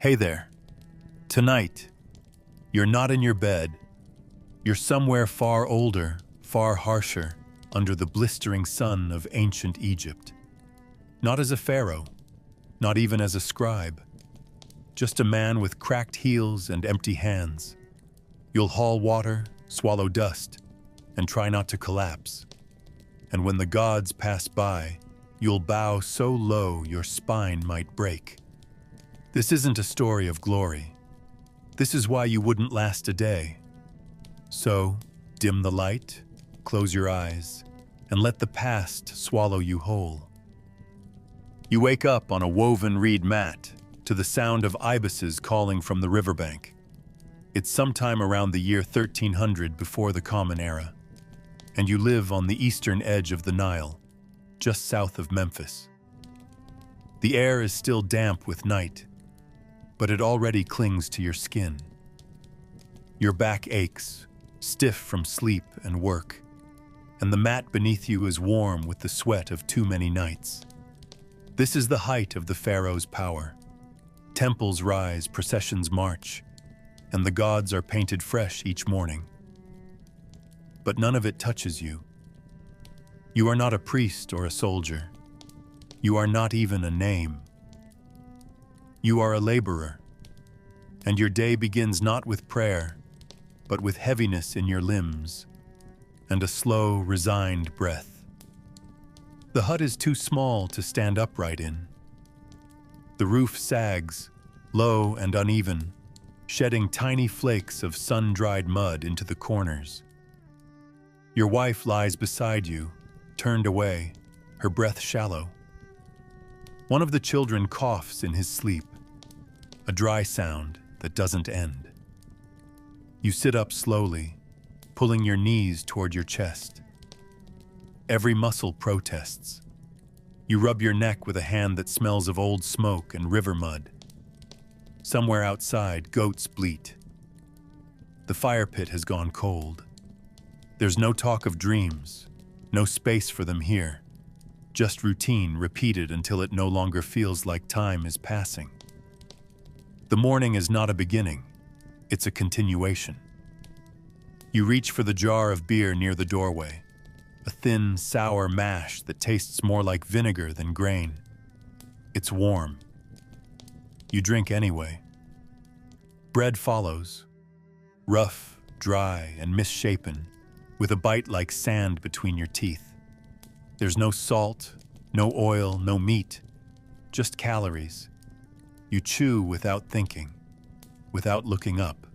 Hey there. Tonight, you're not in your bed. You're somewhere far older, far harsher, under the blistering sun of ancient Egypt. Not as a pharaoh, not even as a scribe. Just a man with cracked heels and empty hands. You'll haul water, swallow dust, and try not to collapse. And when the gods pass by, you'll bow so low your spine might break. This isn't a story of glory. This is why you wouldn't last a day. So, dim the light, close your eyes, and let the past swallow you whole. You wake up on a woven reed mat to the sound of ibises calling from the riverbank. It's sometime around the year 1300 before the Common Era, and you live on the eastern edge of the Nile, just south of Memphis. The air is still damp with night, but it already clings to your skin. Your back aches, stiff from sleep and work, and the mat beneath you is warm with the sweat of too many nights. This is the height of the pharaoh's power. Temples rise, processions march, and the gods are painted fresh each morning. But none of it touches you. You are not a priest or a soldier. You are not even a name. You are a laborer, and your day begins not with prayer, but with heaviness in your limbs and a slow, resigned breath. The hut is too small to stand upright in. The roof sags, low and uneven, shedding tiny flakes of sun-dried mud into the corners. Your wife lies beside you, turned away, her breath shallow. One of the children coughs in his sleep, a dry sound that doesn't end. You sit up slowly, pulling your knees toward your chest. Every muscle protests. You rub your neck with a hand that smells of old smoke and river mud. Somewhere outside, goats bleat. The fire pit has gone cold. There's no talk of dreams, no space for them here. Just routine repeated until it no longer feels like time is passing. The morning is not a beginning, it's a continuation. You reach for the jar of beer near the doorway, a thin, sour mash that tastes more like vinegar than grain. It's warm. You drink anyway. Bread follows, rough, dry, and misshapen, with a bite like sand between your teeth. There's no salt, no oil, no meat, just calories. You chew without thinking, without looking up.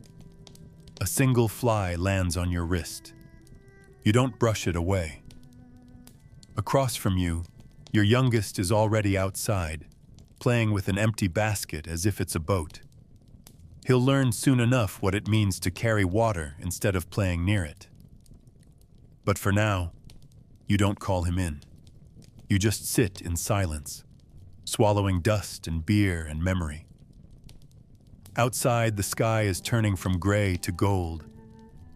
A single fly lands on your wrist. You don't brush it away. Across from you, your youngest is already outside, playing with an empty basket as if it's a boat. He'll learn soon enough what it means to carry water instead of playing near it. But for now, you don't call him in. You just sit in silence, swallowing dust and beer and memory. Outside, the sky is turning from gray to gold.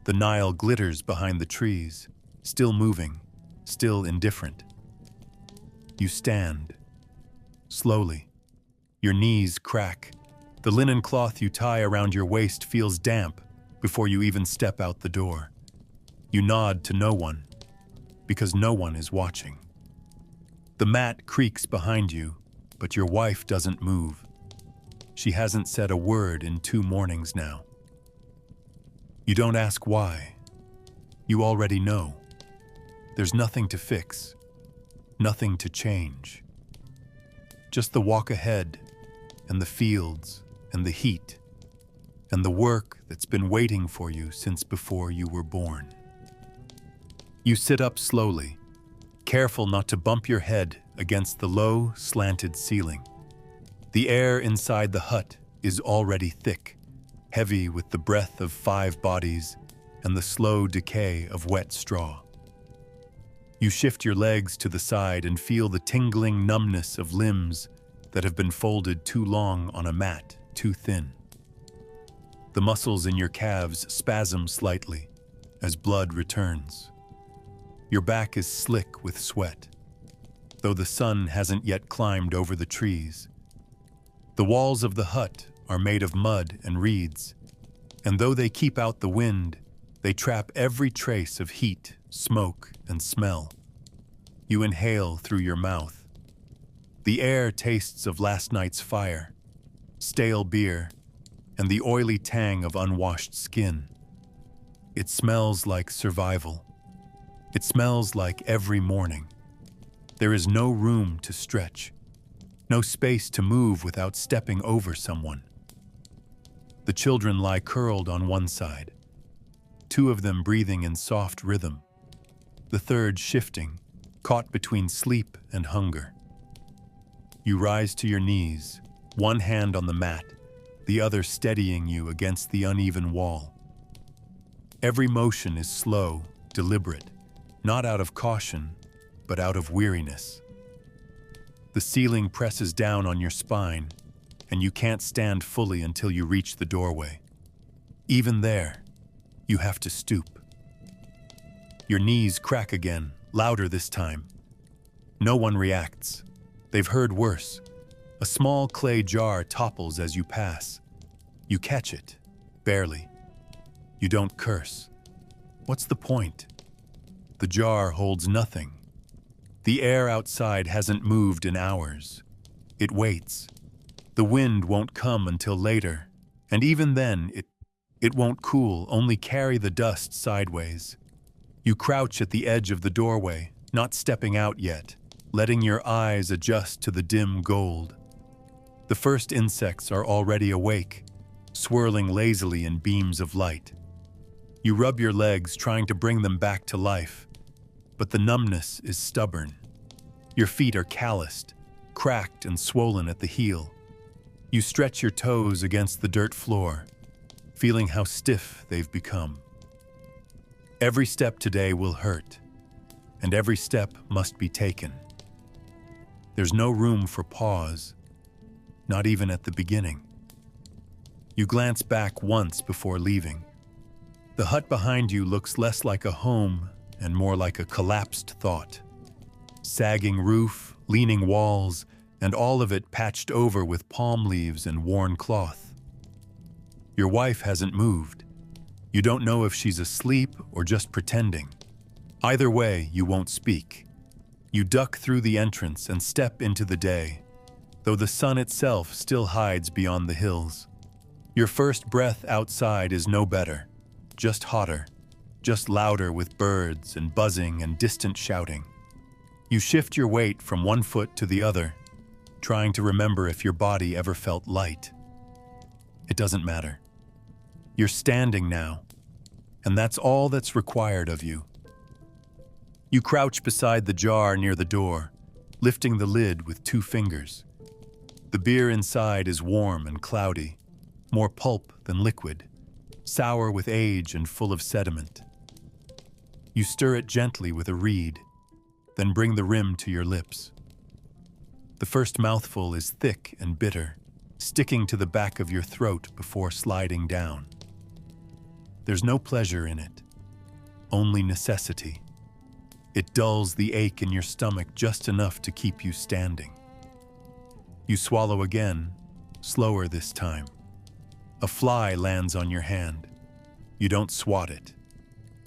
The Nile glitters behind the trees, still moving, still indifferent. You stand, slowly. Your knees crack. The linen cloth you tie around your waist feels damp before you even step out the door. You nod to no one, because no one is watching. The mat creaks behind you, but your wife doesn't move. She hasn't said a word in 2 mornings now. You don't ask why. You already know. There's nothing to fix, nothing to change. Just the walk ahead, and the fields, and the heat, and the work that's been waiting for you since before you were born. You sit up slowly, careful not to bump your head against the low, slanted ceiling. The air inside the hut is already thick, heavy with the breath of 5 bodies and the slow decay of wet straw. You shift your legs to the side and feel the tingling numbness of limbs that have been folded too long on a mat, too thin. The muscles in your calves spasm slightly as blood returns. Your back is slick with sweat, though the sun hasn't yet climbed over the trees. The walls of the hut are made of mud and reeds, and though they keep out the wind, they trap every trace of heat, smoke, and smell. You inhale through your mouth. The air tastes of last night's fire, stale beer, and the oily tang of unwashed skin. It smells like survival. It smells like every morning. There is no room to stretch, no space to move without stepping over someone. The children lie curled on one side, two of them breathing in soft rhythm, the third shifting, caught between sleep and hunger. You rise to your knees, one hand on the mat, the other steadying you against the uneven wall. Every motion is slow, deliberate, not out of caution, but out of weariness. The ceiling presses down on your spine, and you can't stand fully until you reach the doorway. Even there, you have to stoop. Your knees crack again, louder this time. No one reacts. They've heard worse. A small clay jar topples as you pass. You catch it, barely. You don't curse. What's the point? The jar holds nothing. The air outside hasn't moved in hours. It waits. The wind won't come until later, and even then, it won't cool, only carry the dust sideways. You crouch at the edge of the doorway, not stepping out yet, letting your eyes adjust to the dim gold. The first insects are already awake, swirling lazily in beams of light. You rub your legs, trying to bring them back to life, but the numbness is stubborn. Your feet are calloused, cracked and swollen at the heel. You stretch your toes against the dirt floor, feeling how stiff they've become. Every step today will hurt, and every step must be taken. There's no room for pause, not even at the beginning. You glance back once before leaving. The hut behind you looks less like a home and more like a collapsed thought. Sagging roof, leaning walls, and all of it patched over with palm leaves and worn cloth. Your wife hasn't moved. You don't know if she's asleep or just pretending. Either way, you won't speak. You duck through the entrance and step into the day, though the sun itself still hides beyond the hills. Your first breath outside is no better, just hotter, just louder with birds and buzzing and distant shouting. You shift your weight from one foot to the other, trying to remember if your body ever felt light. It doesn't matter. You're standing now, and that's all that's required of you. You crouch beside the jar near the door, lifting the lid with 2 fingers. The beer inside is warm and cloudy, more pulp than liquid, sour with age and full of sediment. You stir it gently with a reed, then bring the rim to your lips. The first mouthful is thick and bitter, sticking to the back of your throat before sliding down. There's no pleasure in it, only necessity. It dulls the ache in your stomach just enough to keep you standing. You swallow again, slower this time. A fly lands on your hand. You don't swat it.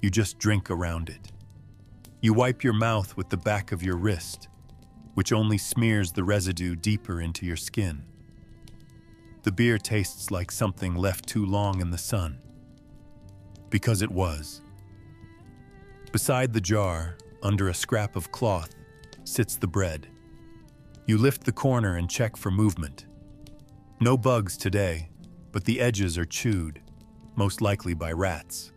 You just drink around it. You wipe your mouth with the back of your wrist, which only smears the residue deeper into your skin. The beer tastes like something left too long in the sun. Because it was. Beside the jar, under a scrap of cloth, sits the bread. You lift the corner and check for movement. No bugs today, but the edges are chewed, most likely by rats.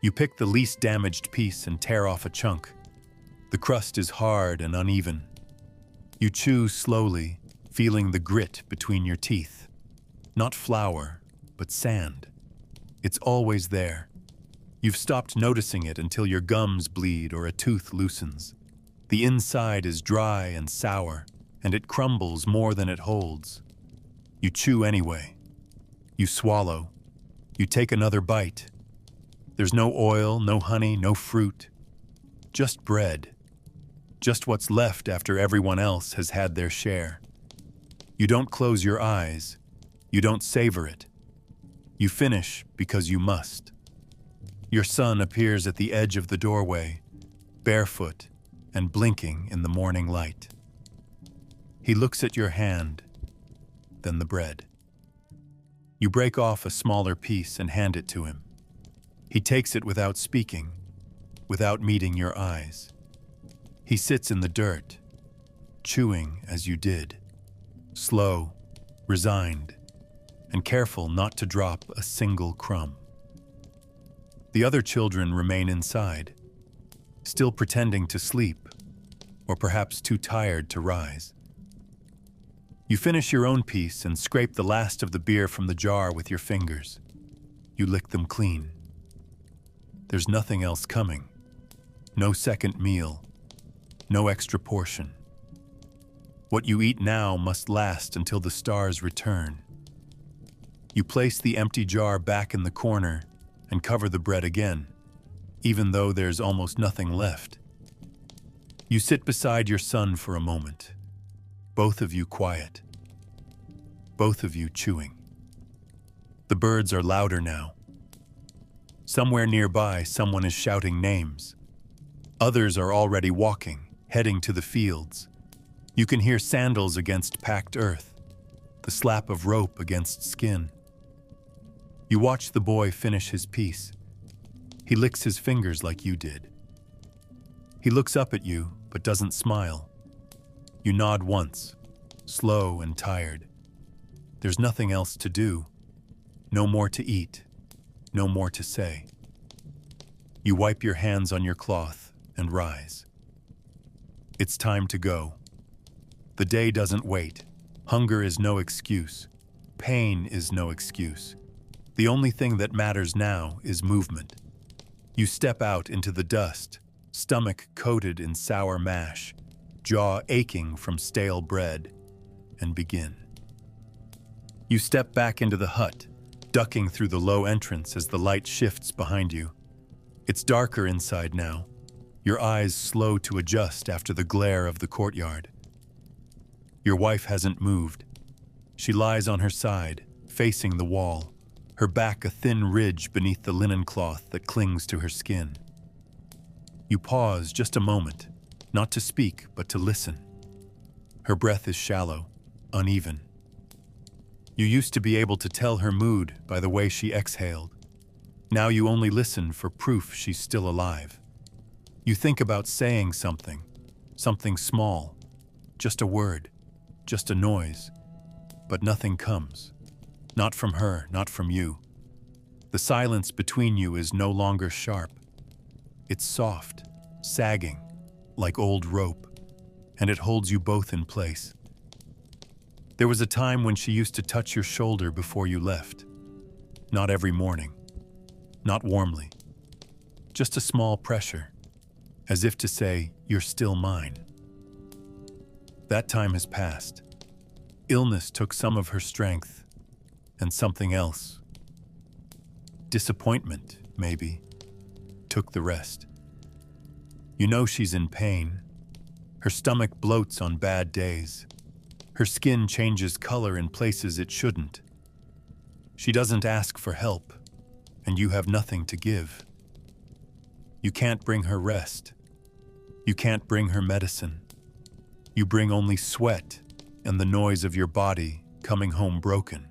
You pick the least damaged piece and tear off a chunk. The crust is hard and uneven. You chew slowly, feeling the grit between your teeth. Not flour, but sand. It's always there. You've stopped noticing it until your gums bleed or a tooth loosens. The inside is dry and sour, and it crumbles more than it holds. You chew anyway. You swallow. You take another bite. There's no oil, no honey, no fruit. Just bread. Just what's left after everyone else has had their share. You don't close your eyes. You don't savor it. You finish because you must. Your son appears at the edge of the doorway, barefoot and blinking in the morning light. He looks at your hand, then the bread. You break off a smaller piece and hand it to him. He takes it without speaking, without meeting your eyes. He sits in the dirt, chewing as you did, slow, resigned, and careful not to drop a single crumb. The other children remain inside, still pretending to sleep, or perhaps too tired to rise. You finish your own piece and scrape the last of the beer from the jar with your fingers. You lick them clean. There's nothing else coming. No second meal. No extra portion. What you eat now must last until the stars return. You place the empty jar back in the corner and cover the bread again, even though there's almost nothing left. You sit beside your son for a moment, both of you quiet, both of you chewing. The birds are louder now. Somewhere nearby, someone is shouting names. Others are already walking, heading to the fields. You can hear sandals against packed earth, the slap of rope against skin. You watch the boy finish his piece. He licks his fingers like you did. He looks up at you, but doesn't smile. You nod once, slow and tired. There's nothing else to do. No more to eat. No more to say. You wipe your hands on your cloth and rise. It's time to go. The day doesn't wait. Hunger is no excuse. Pain is no excuse. The only thing that matters now is movement. You step out into the dust, stomach coated in sour mash, jaw aching from stale bread, and begin. You step back into the hut, ducking through the low entrance as the light shifts behind you. It's darker inside now, your eyes slow to adjust after the glare of the courtyard. Your wife hasn't moved. She lies on her side, facing the wall, her back a thin ridge beneath the linen cloth that clings to her skin. You pause just a moment, not to speak, but to listen. Her breath is shallow, uneven. You used to be able to tell her mood by the way she exhaled. Now you only listen for proof she's still alive. You think about saying something small, just a word, just a noise, but nothing comes. Not from her, not from you. The silence between you is no longer sharp. It's soft, sagging, like old rope, and it holds you both in place. There was a time when she used to touch your shoulder before you left. Not every morning, not warmly, just a small pressure, as if to say, "You're still mine." That time has passed. Illness took some of her strength, and something else, disappointment, maybe, took the rest. You know she's in pain. Her stomach bloats on bad days. Her skin changes color in places it shouldn't. She doesn't ask for help, and you have nothing to give. You can't bring her rest. You can't bring her medicine. You bring only sweat and the noise of your body coming home broken.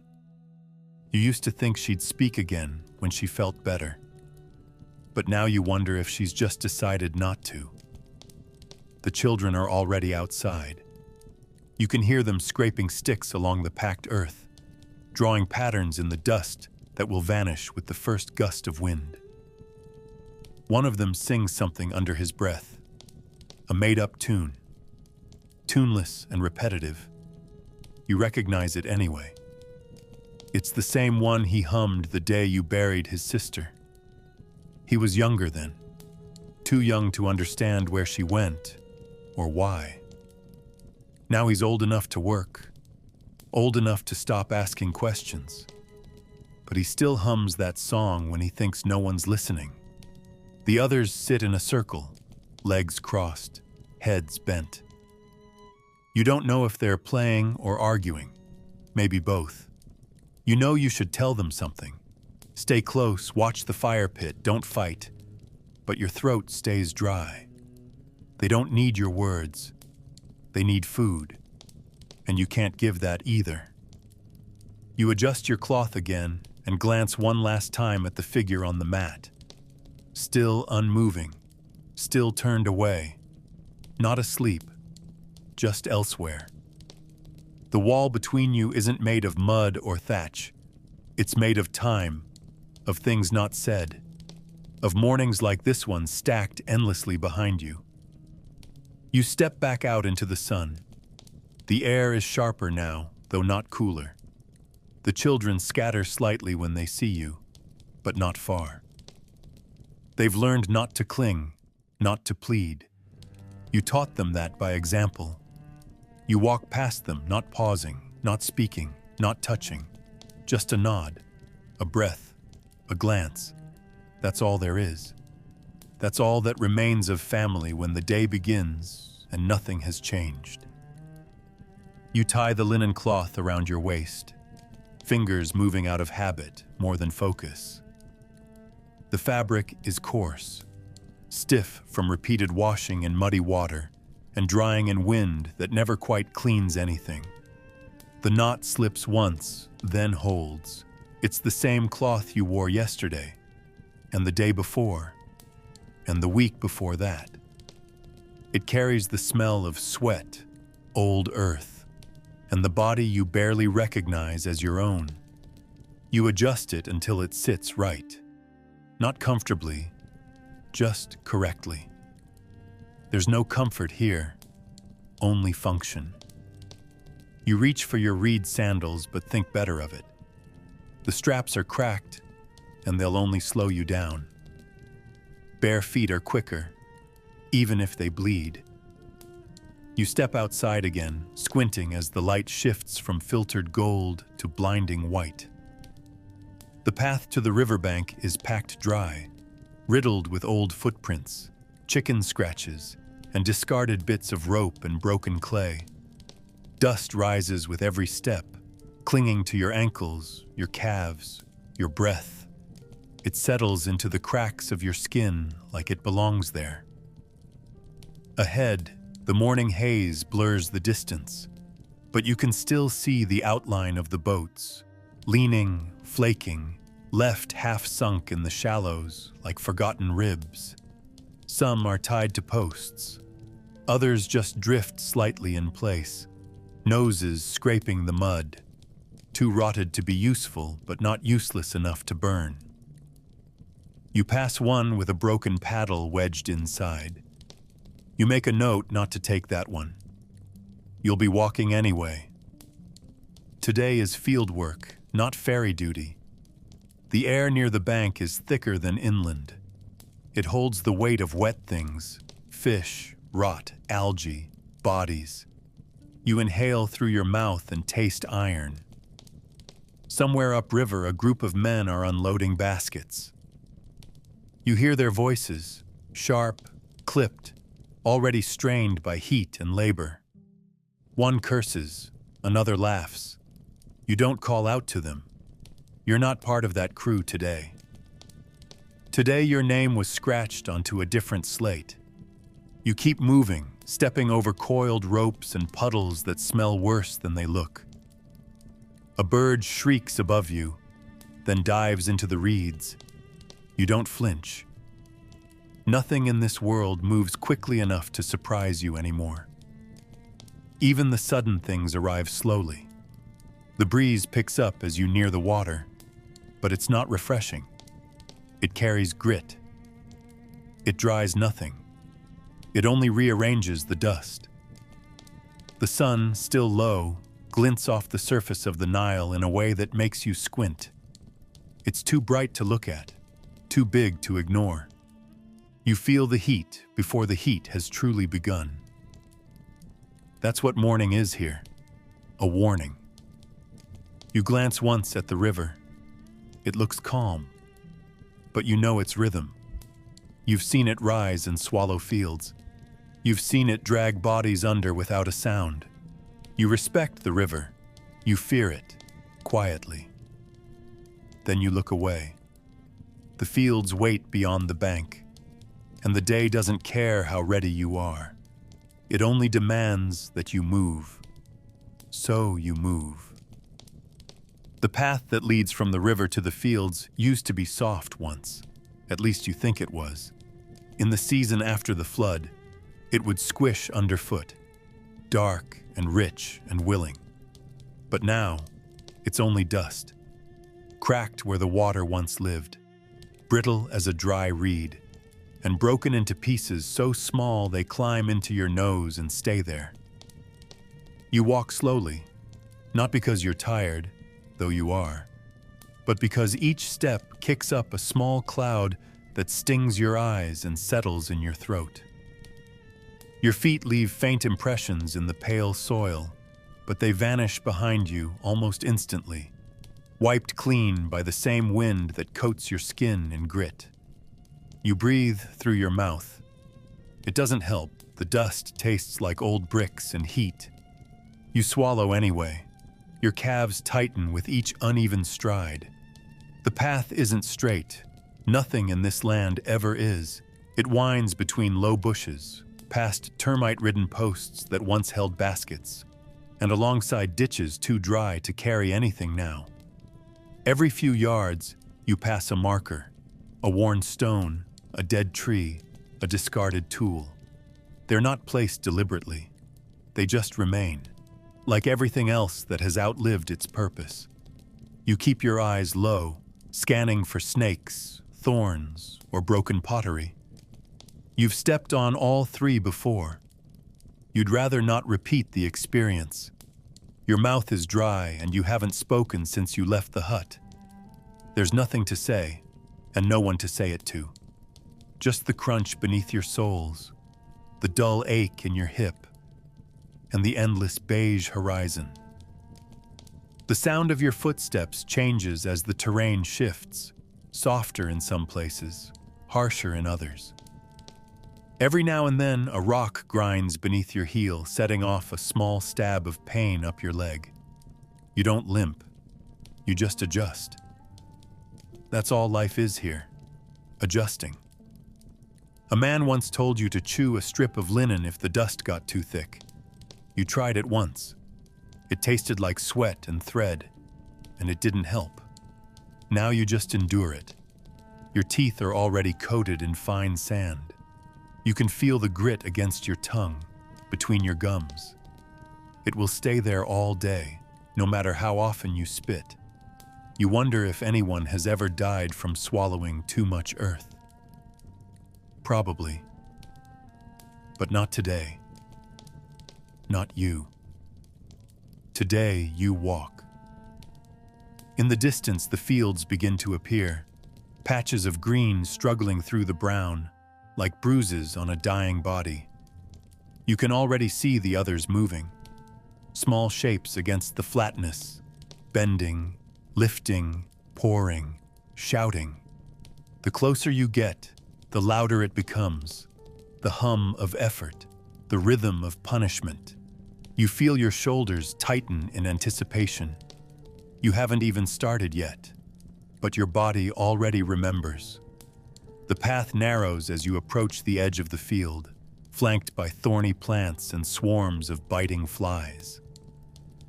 You used to think she'd speak again when she felt better. But now you wonder if she's just decided not to. The children are already outside. You can hear them scraping sticks along the packed earth, drawing patterns in the dust that will vanish with the first gust of wind. One of them sings something under his breath, a made-up tune, tuneless and repetitive. You recognize it anyway. It's the same one he hummed the day you buried his sister. He was younger then, too young to understand where she went or why. Now he's old enough to work, old enough to stop asking questions. But he still hums that song when he thinks no one's listening. The others sit in a circle, legs crossed, heads bent. You don't know if they're playing or arguing, maybe both. You know you should tell them something. Stay close, watch the fire pit, don't fight. But your throat stays dry. They don't need your words. They need food. And you can't give that either. You adjust your cloth again and glance one last time at the figure on the mat. Still unmoving, still turned away. Not asleep, just elsewhere. The wall between you isn't made of mud or thatch. It's made of time, of things not said, of mornings like this one stacked endlessly behind you. You step back out into the sun. The air is sharper now, though not cooler. The children scatter slightly when they see you, but not far. They've learned not to cling, not to plead. You taught them that by example. You walk past them, not pausing, not speaking, not touching. Just a nod, a breath, a glance. That's all there is. That's all that remains of family when the day begins and nothing has changed. You tie the linen cloth around your waist, fingers moving out of habit more than focus. The fabric is coarse, stiff from repeated washing in muddy water and drying in wind that never quite cleans anything. The knot slips once, then holds. It's the same cloth you wore yesterday, and the day before, and the week before that. It carries the smell of sweat, old earth, and the body you barely recognize as your own. You adjust it until it sits right. Not comfortably, just correctly. There's no comfort here, only function. You reach for your reed sandals but think better of it. The straps are cracked, and they'll only slow you down. Bare feet are quicker, even if they bleed. You step outside again, squinting as the light shifts from filtered gold to blinding white. The path to the riverbank is packed dry, riddled with old footprints, chicken scratches, and discarded bits of rope and broken clay. Dust rises with every step, clinging to your ankles, your calves, your breath. It settles into the cracks of your skin like it belongs there. Ahead, the morning haze blurs the distance, but you can still see the outline of the boats, leaning, flaking, left half sunk in the shallows like forgotten ribs. Some are tied to posts. Others just drift slightly in place, noses scraping the mud, too rotted to be useful but not useless enough to burn. You pass one with a broken paddle wedged inside. You make a note not to take that one. You'll be walking anyway. Today is field work, not ferry duty. The air near the bank is thicker than inland. It holds the weight of wet things, fish, rot, algae, bodies. You inhale through your mouth and taste iron. Somewhere upriver, a group of men are unloading baskets. You hear their voices, sharp, clipped, already strained by heat and labor. One curses, another laughs. You don't call out to them. You're not part of that crew today. Today your name was scratched onto a different slate. You keep moving, stepping over coiled ropes and puddles that smell worse than they look. A bird shrieks above you, then dives into the reeds. You don't flinch. Nothing in this world moves quickly enough to surprise you anymore. Even the sudden things arrive slowly. The breeze picks up as you near the water, but it's not refreshing. It carries grit. It dries nothing. It only rearranges the dust. The sun, still low, glints off the surface of the Nile in a way that makes you squint. It's too bright to look at, too big to ignore. You feel the heat before the heat has truly begun. That's what morning is here, a warning. You glance once at the river. It looks calm, but you know its rhythm. You've seen it rise and swallow fields. You've seen it drag bodies under without a sound. You respect the river. You fear it, quietly. Then you look away. The fields wait beyond the bank, and the day doesn't care how ready you are. It only demands that you move. So you move. The path that leads from the river to the fields used to be soft once. At least you think it was. In the season after the flood, it would squish underfoot, dark and rich and willing. But now, it's only dust, cracked where the water once lived, brittle as a dry reed, and broken into pieces so small they climb into your nose and stay there. You walk slowly, not because you're tired, though you are, but because each step kicks up a small cloud that stings your eyes and settles in your throat. Your feet leave faint impressions in the pale soil, but they vanish behind you almost instantly, wiped clean by the same wind that coats your skin in grit. You breathe through your mouth. It doesn't help. The dust tastes like old bricks and heat. You swallow anyway. Your calves tighten with each uneven stride. The path isn't straight. Nothing in this land ever is. It winds between low bushes, past termite-ridden posts that once held baskets, and alongside ditches too dry to carry anything now. Every few yards, you pass a marker, a worn stone, a dead tree, a discarded tool. They're not placed deliberately. They just remain, like everything else that has outlived its purpose. You keep your eyes low, scanning for snakes, thorns, or broken pottery. You've stepped on all three before. You'd rather not repeat the experience. Your mouth is dry and you haven't spoken since you left the hut. There's nothing to say, and no one to say it to. Just the crunch beneath your soles, the dull ache in your hip, and the endless beige horizon. The sound of your footsteps changes as the terrain shifts, softer in some places, harsher in others. Every now and then, a rock grinds beneath your heel, setting off a small stab of pain up your leg. You don't limp, you just adjust. That's all life is here, adjusting. A man once told you to chew a strip of linen if the dust got too thick. You tried it once. It tasted like sweat and thread, and it didn't help. Now you just endure it. Your teeth are already coated in fine sand. You can feel the grit against your tongue, between your gums. It will stay there all day, no matter how often you spit. You wonder if anyone has ever died from swallowing too much earth. Probably. But not today. Not you. Today you walk. In the distance, the fields begin to appear, patches of green struggling through the brown, like bruises on a dying body. You can already see the others moving, small shapes against the flatness, bending, lifting, pouring, shouting. The closer you get, the louder it becomes, the hum of effort, the rhythm of punishment. You feel your shoulders tighten in anticipation. You haven't even started yet, but your body already remembers. The path narrows as you approach the edge of the field, flanked by thorny plants and swarms of biting flies.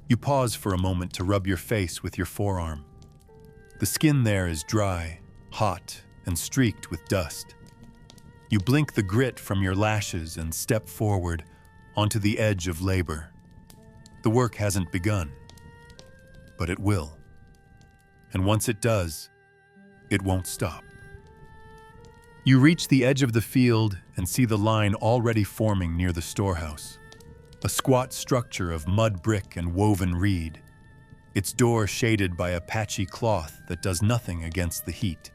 You pause for a moment to rub your face with your forearm. The skin there is dry, hot, and streaked with dust. You blink the grit from your lashes and step forward onto the edge of labor. The work hasn't begun, but it will. And once it does, it won't stop. You reach the edge of the field and see the line already forming near the storehouse, a squat structure of mud brick and woven reed, its door shaded by a patchy cloth that does nothing against the heat.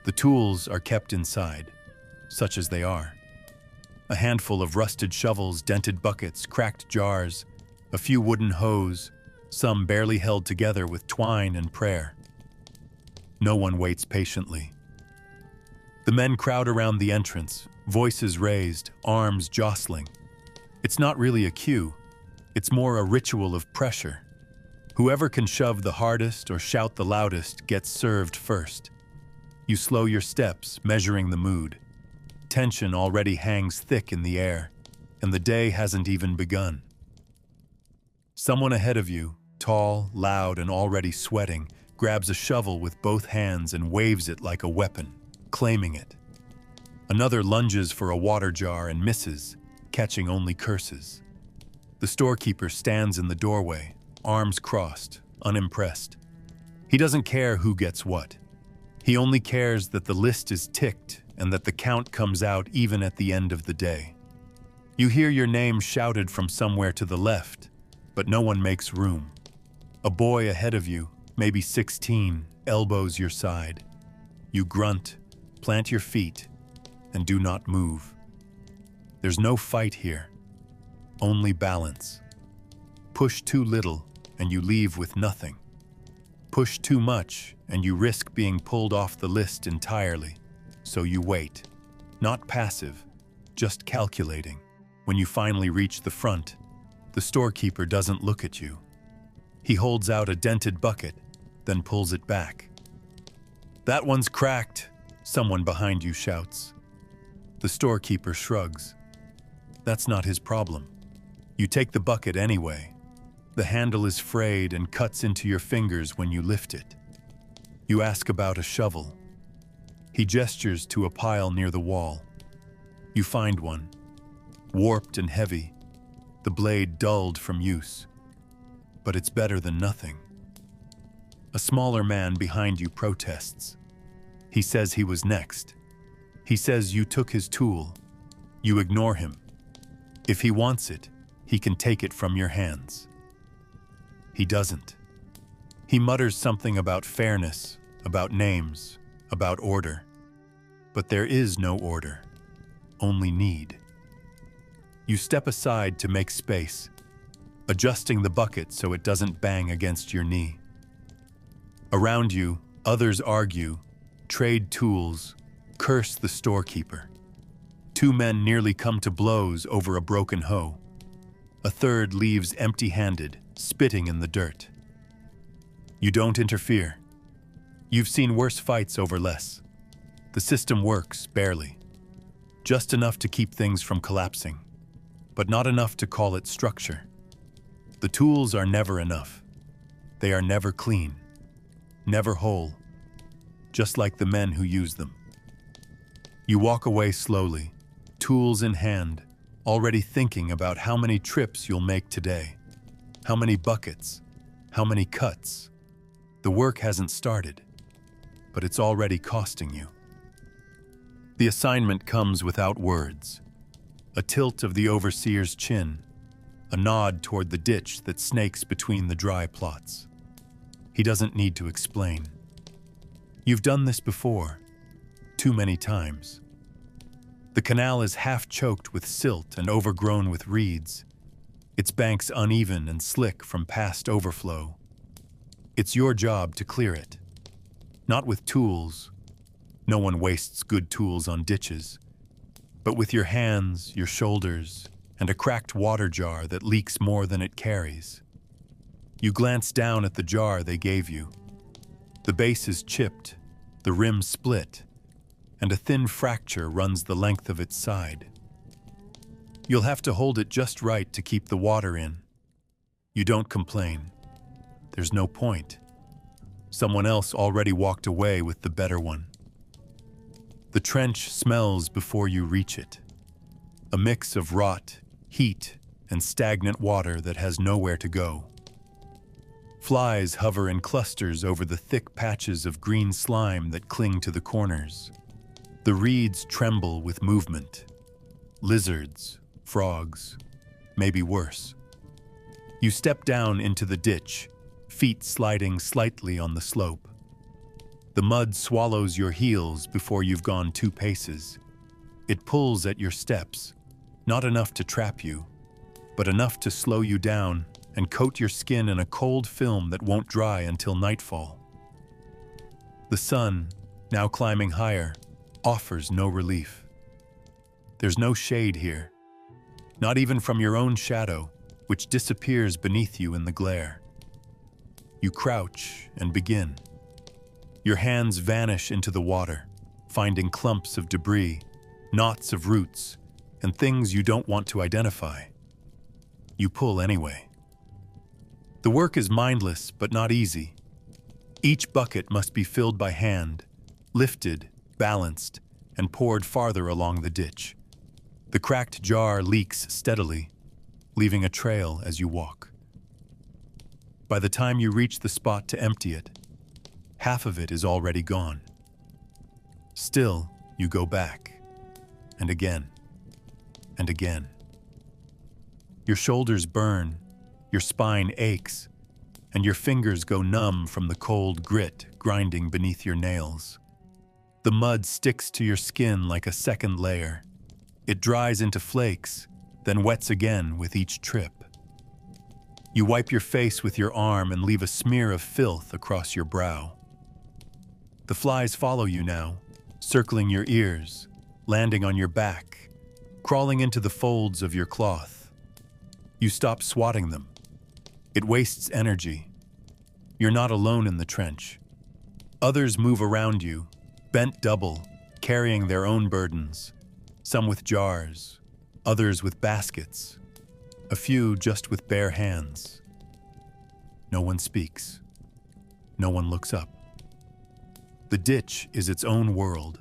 The tools are kept inside, such as they are. A handful of rusted shovels, dented buckets, cracked jars, a few wooden hoes, some barely held together with twine and prayer. No one waits patiently. The men crowd around the entrance, voices raised, arms jostling. It's not really a cue, it's more a ritual of pressure. Whoever can shove the hardest or shout the loudest gets served first. You slow your steps, measuring the mood. Tension already hangs thick in the air, and the day hasn't even begun. Someone ahead of you, tall, loud, and already sweating, grabs a shovel with both hands and waves it like a weapon, claiming it. Another lunges for a water jar and misses, catching only curses. The storekeeper stands in the doorway, arms crossed, unimpressed. He doesn't care who gets what. He only cares that the list is ticked and that the count comes out even at the end of the day. You hear your name shouted from somewhere to the left, but no one makes room. A boy ahead of you, maybe 16, elbows your side. You grunt, plant your feet, and do not move. There's no fight here, only balance. Push too little, and you leave with nothing. Push too much, and you risk being pulled off the list entirely. So you wait, not passive, just calculating. When you finally reach the front, the storekeeper doesn't look at you. He holds out a dented bucket, then pulls it back. "That one's cracked," someone behind you shouts. The storekeeper shrugs. That's not his problem. You take the bucket anyway. The handle is frayed and cuts into your fingers when you lift it. You ask about a shovel. He gestures to a pile near the wall. You find one, warped and heavy, the blade dulled from use. But it's better than nothing. A smaller man behind you protests. He says he was next. He says you took his tool. You ignore him. If he wants it, he can take it from your hands. He doesn't. He mutters something about fairness, about names, about order. But there is no order, only need. You step aside to make space, adjusting the bucket so it doesn't bang against your knee. Around you, others argue, trade tools, curse the storekeeper. Two men nearly come to blows over a broken hoe. A third leaves empty-handed, spitting in the dirt. You don't interfere. You've seen worse fights over less. The system works, barely. Just enough to keep things from collapsing, but not enough to call it structure. The tools are never enough. They are never clean, never whole, just like the men who use them. You walk away slowly, tools in hand, already thinking about how many trips you'll make today, how many buckets, how many cuts. The work hasn't started, but it's already costing you. The assignment comes without words. A tilt of the overseer's chin, a nod toward the ditch that snakes between the dry plots. He doesn't need to explain. You've done this before, too many times. The canal is half choked with silt and overgrown with reeds, its banks uneven and slick from past overflow. It's your job to clear it. Not with tools. No one wastes good tools on ditches. But with your hands, your shoulders, and a cracked water jar that leaks more than it carries. You glance down at the jar they gave you. The base is chipped, the rim split, and a thin fracture runs the length of its side. You'll have to hold it just right to keep the water in. You don't complain. There's no point. Someone else already walked away with the better one. The trench smells before you reach it. A mix of rot, heat, and stagnant water that has nowhere to go. Flies hover in clusters over the thick patches of green slime that cling to the corners. The reeds tremble with movement. Lizards, frogs, maybe worse. You step down into the ditch, feet sliding slightly on the slope. The mud swallows your heels before you've gone 2 paces. It pulls at your steps, not enough to trap you, but enough to slow you down and coat your skin in a cold film that won't dry until nightfall. The sun, now climbing higher, offers no relief. There's no shade here, not even from your own shadow, which disappears beneath you in the glare. You crouch and begin. Your hands vanish into the water, finding clumps of debris, knots of roots, and things you don't want to identify. You pull anyway. The work is mindless but not easy. Each bucket must be filled by hand, lifted, balanced, and poured farther along the ditch. The cracked jar leaks steadily, leaving a trail as you walk. By the time you reach the spot to empty it, half of it is already gone. Still, you go back, and again, and again. Your shoulders burn, your spine aches, and your fingers go numb from the cold grit grinding beneath your nails. The mud sticks to your skin like a second layer. It dries into flakes, then wets again with each trip. You wipe your face with your arm and leave a smear of filth across your brow. The flies follow you now, circling your ears, landing on your back, crawling into the folds of your cloth. You stop swatting them. It wastes energy. You're not alone in the trench. Others move around you, bent double, carrying their own burdens, some with jars, others with baskets, a few just with bare hands. No one speaks. No one looks up. The ditch is its own world,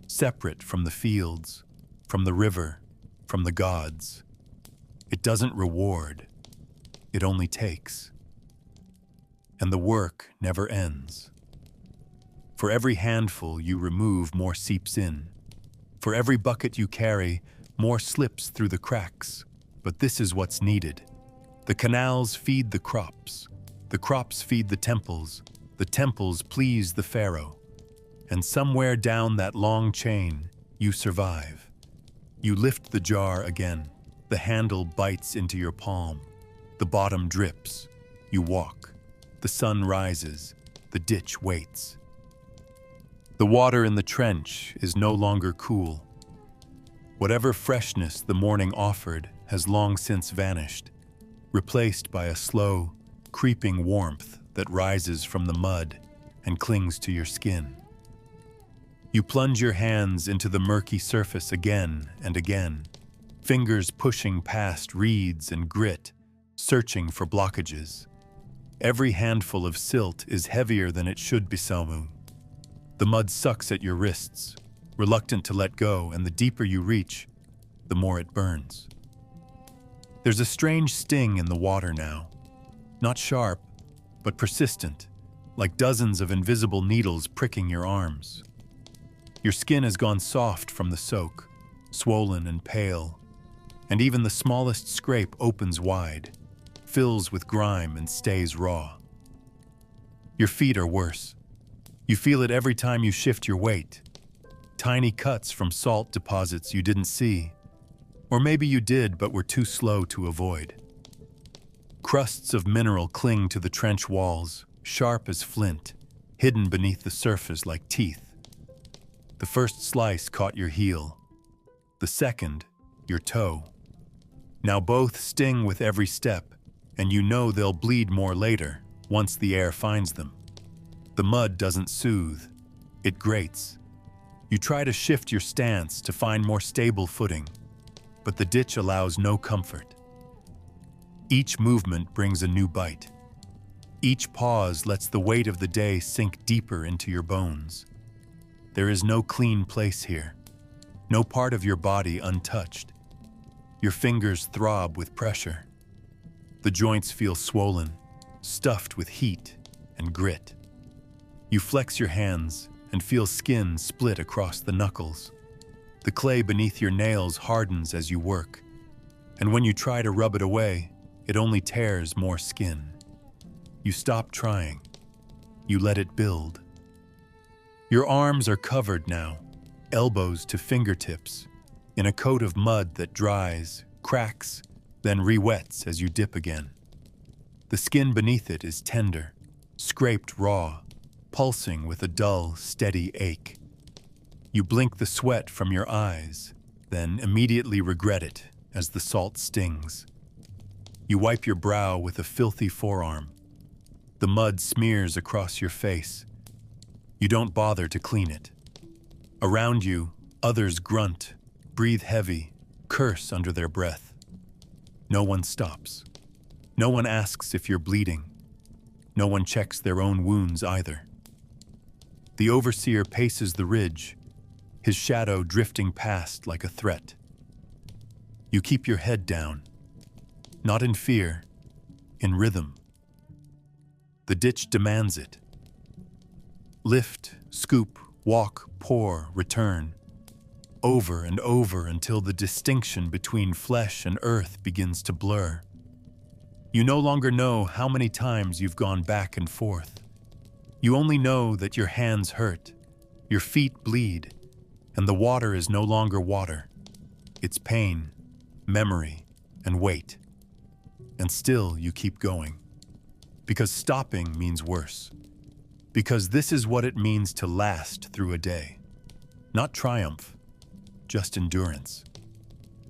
separate from the fields, from the river, from the gods. It doesn't reward. It only takes. And the work never ends. For every handful you remove, more seeps in. For every bucket you carry, more slips through the cracks. But this is what's needed. The canals feed the crops feed the temples please the pharaoh. And somewhere down that long chain, you survive. You lift the jar again. The handle bites into your palm. The bottom drips. You walk. The sun rises. The ditch waits. The water in the trench is no longer cool. Whatever freshness the morning offered has long since vanished, replaced by a slow, creeping warmth that rises from the mud and clings to your skin. You plunge your hands into the murky surface again and again, fingers pushing past reeds and grit, searching for blockages. Every handful of silt is heavier than it should be, Salmu. The mud sucks at your wrists, reluctant to let go, and the deeper you reach, the more it burns. There's a strange sting in the water now, not sharp, but persistent, like dozens of invisible needles pricking your arms. Your skin has gone soft from the soak, swollen and pale, and even the smallest scrape opens wide, fills with grime and stays raw. Your feet are worse. You feel it every time you shift your weight. Tiny cuts from salt deposits you didn't see, or maybe you did but were too slow to avoid. Crusts of mineral cling to the trench walls, sharp as flint, hidden beneath the surface like teeth. The first slice caught your heel, the second, your toe. Now both sting with every step, and you know they'll bleed more later, once the air finds them. The mud doesn't soothe, it grates. You try to shift your stance to find more stable footing, but the ditch allows no comfort. Each movement brings a new bite. Each pause lets the weight of the day sink deeper into your bones. There is no clean place here, no part of your body untouched. Your fingers throb with pressure. The joints feel swollen, stuffed with heat and grit. You flex your hands and feel skin split across the knuckles. The clay beneath your nails hardens as you work, and when you try to rub it away, it only tears more skin. You stop trying. You let it build. Your arms are covered now, elbows to fingertips, in a coat of mud that dries, cracks, then re-wets as you dip again. The skin beneath it is tender, scraped raw, pulsing with a dull, steady ache. You blink the sweat from your eyes, then immediately regret it as the salt stings. You wipe your brow with a filthy forearm. The mud smears across your face. You don't bother to clean it. Around you, others grunt, breathe heavy, curse under their breath. No one stops. No one asks if you're bleeding. No one checks their own wounds either. The overseer paces the ridge, his shadow drifting past like a threat. You keep your head down, not in fear, in rhythm. The ditch demands it. Lift, scoop, walk, pour, return. Over and over until the distinction between flesh and earth begins to blur. You no longer know how many times you've gone back and forth. You only know that your hands hurt, your feet bleed, and the water is no longer water. It's pain, memory, and weight. And still you keep going. Because stopping means worse. Because this is what it means to last through a day. Not triumph, just endurance.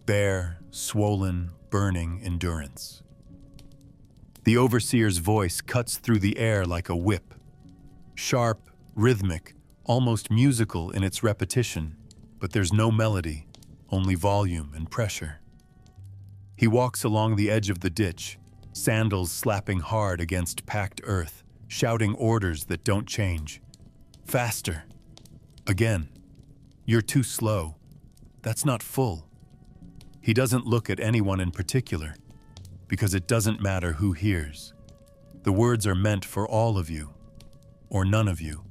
Bare, swollen, burning endurance. The overseer's voice cuts through the air like a whip. Sharp, rhythmic, almost musical in its repetition, but there's no melody, only volume and pressure. He walks along the edge of the ditch, sandals slapping hard against packed earth, shouting orders that don't change. Faster. Again. You're too slow. That's not full. He doesn't look at anyone in particular, because it doesn't matter who hears. The words are meant for all of you, or none of you.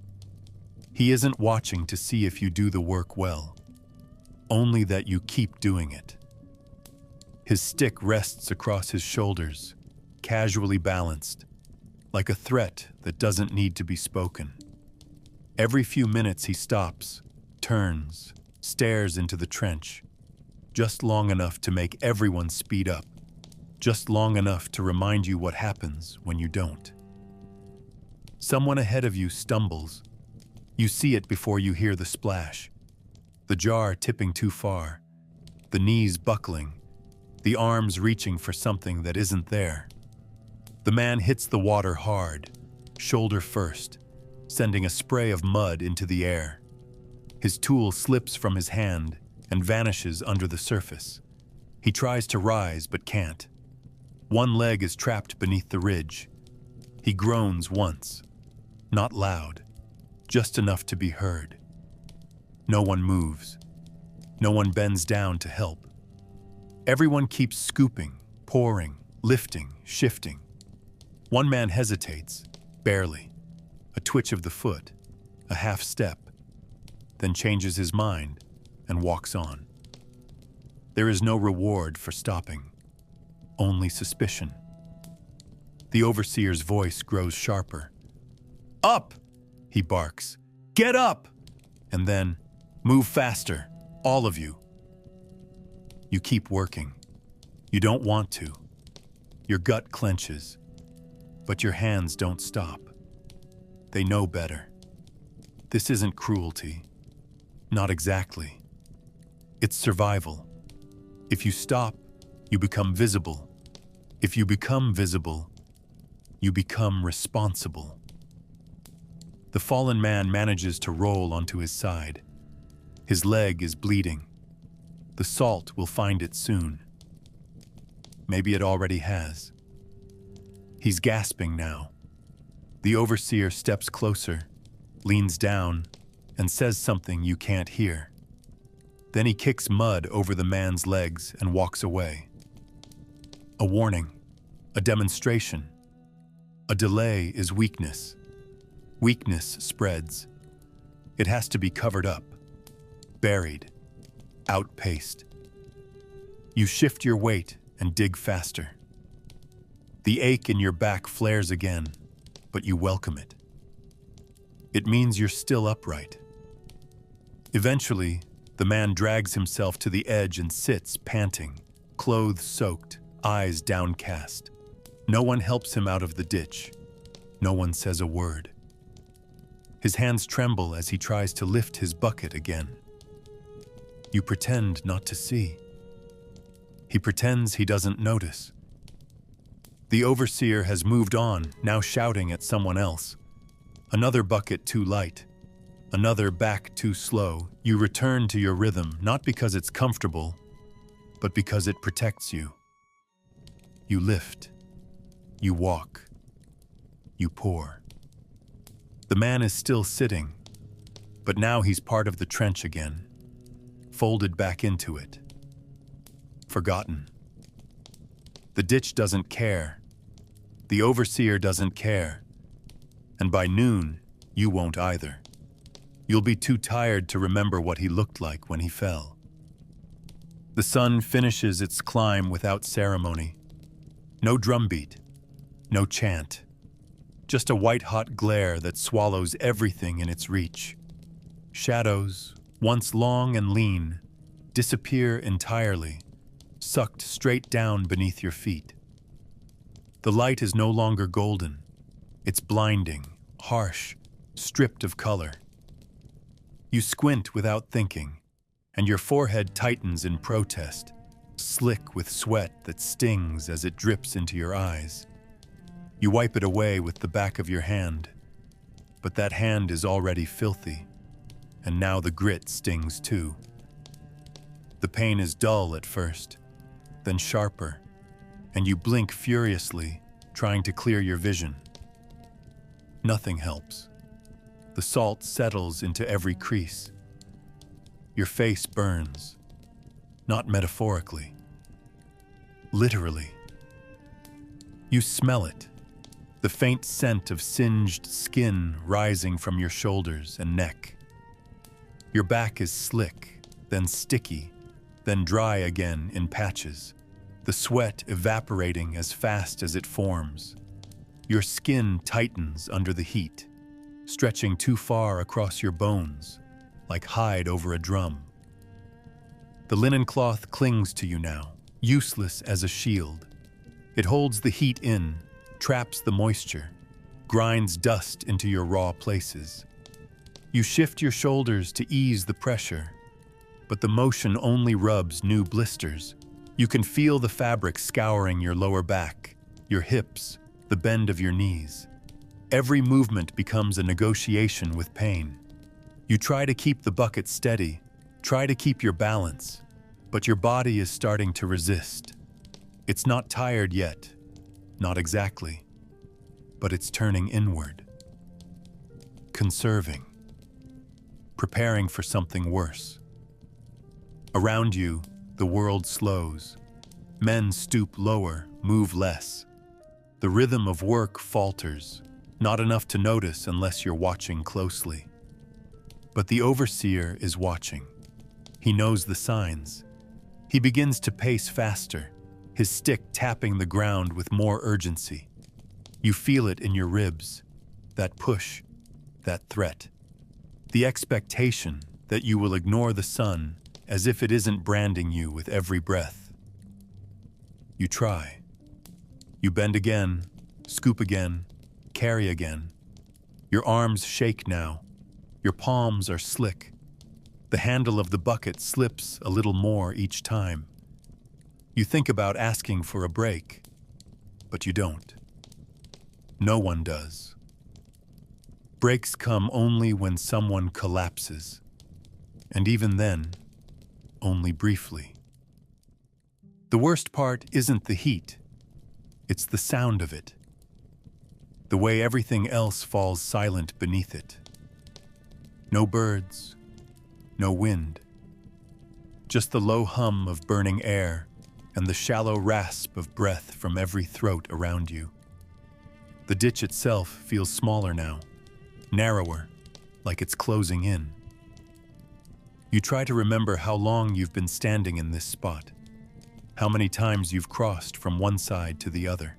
He isn't watching to see if you do the work well, only that you keep doing it. His stick rests across his shoulders, casually balanced, like a threat that doesn't need to be spoken. Every few minutes he stops, turns, stares into the trench, just long enough to make everyone speed up, just long enough to remind you what happens when you don't. Someone ahead of you stumbles. You see it before you hear the splash. The jar tipping too far, the knees buckling, the arms reaching for something that isn't there. The man hits the water hard, shoulder first, sending a spray of mud into the air. His tool slips from his hand and vanishes under the surface. He tries to rise but can't. One leg is trapped beneath the ridge. He groans once, not loud, just enough to be heard. No one moves. No one bends down to help. Everyone keeps scooping, pouring, lifting, shifting. One man hesitates, barely. A twitch of the foot, a half step, then changes his mind and walks on. There is no reward for stopping, only suspicion. The overseer's voice grows sharper. Up! He barks. Get up! And then, move faster, all of you. You keep working. You don't want to. Your gut clenches, but your hands don't stop. They know better. This isn't cruelty. Not exactly. It's survival. If you stop, you become visible. If you become visible, you become responsible. The fallen man manages to roll onto his side. His leg is bleeding. The salt will find it soon. Maybe it already has. He's gasping now. The overseer steps closer, leans down, and says something you can't hear. Then he kicks mud over the man's legs and walks away. A warning, a demonstration. A delay is weakness. Weakness spreads. It has to be covered up, buried, outpaced. You shift your weight and dig faster. The ache in your back flares again, but you welcome it. It means you're still upright. Eventually, the man drags himself to the edge and sits, panting, clothes soaked, eyes downcast. No one helps him out of the ditch. No one says a word. His hands tremble as he tries to lift his bucket again. You pretend not to see. He pretends he doesn't notice. The overseer has moved on, now shouting at someone else. Another bucket too light. Another back too slow. You return to your rhythm, not because it's comfortable, but because it protects you. You lift. You walk. You pour. The man is still sitting, but now he's part of the trench again, folded back into it. Forgotten. The ditch doesn't care. The overseer doesn't care. And by noon, you won't either. You'll be too tired to remember what he looked like when he fell. The sun finishes its climb without ceremony. No drumbeat, no chant. Just a white-hot glare that swallows everything in its reach. Shadows, once long and lean, disappear entirely, sucked straight down beneath your feet. The light is no longer golden. It's blinding, harsh, stripped of color. You squint without thinking, and your forehead tightens in protest, slick with sweat that stings as it drips into your eyes. You wipe it away with the back of your hand, but that hand is already filthy, and now the grit stings too. The pain is dull at first, then sharper, and you blink furiously, trying to clear your vision. Nothing helps. The salt settles into every crease. Your face burns, not metaphorically, literally. You smell it, the faint scent of singed skin rising from your shoulders and neck. Your back is slick, then sticky, then dry again in patches, the sweat evaporating as fast as it forms. Your skin tightens under the heat, stretching too far across your bones, like hide over a drum. The linen cloth clings to you now, useless as a shield. It holds the heat in, traps the moisture, grinds dust into your raw places. You shift your shoulders to ease the pressure, but the motion only rubs new blisters. You can feel the fabric scouring your lower back, your hips, the bend of your knees. Every movement becomes a negotiation with pain. You try to keep the bucket steady, try to keep your balance, but your body is starting to resist. It's not tired yet, not exactly, but it's turning inward. Conserving. Preparing for something worse. Around you, the world slows. Men stoop lower, move less. The rhythm of work falters, not enough to notice unless you're watching closely. But the overseer is watching. He knows the signs. He begins to pace faster, his stick tapping the ground with more urgency. You feel it in your ribs, that push, that threat. The expectation that you will ignore the sun as if it isn't branding you with every breath. You try. You bend again, scoop again, carry again. Your arms shake now. Your palms are slick. The handle of the bucket slips a little more each time. You think about asking for a break, but you don't. No one does. Breaks come only when someone collapses, and even then, only briefly. The worst part isn't the heat, it's the sound of it. The way everything else falls silent beneath it. No birds, no wind. Just the low hum of burning air and the shallow rasp of breath from every throat around you. The ditch itself feels smaller now, narrower, like it's closing in. You try to remember how long you've been standing in this spot, how many times you've crossed from one side to the other.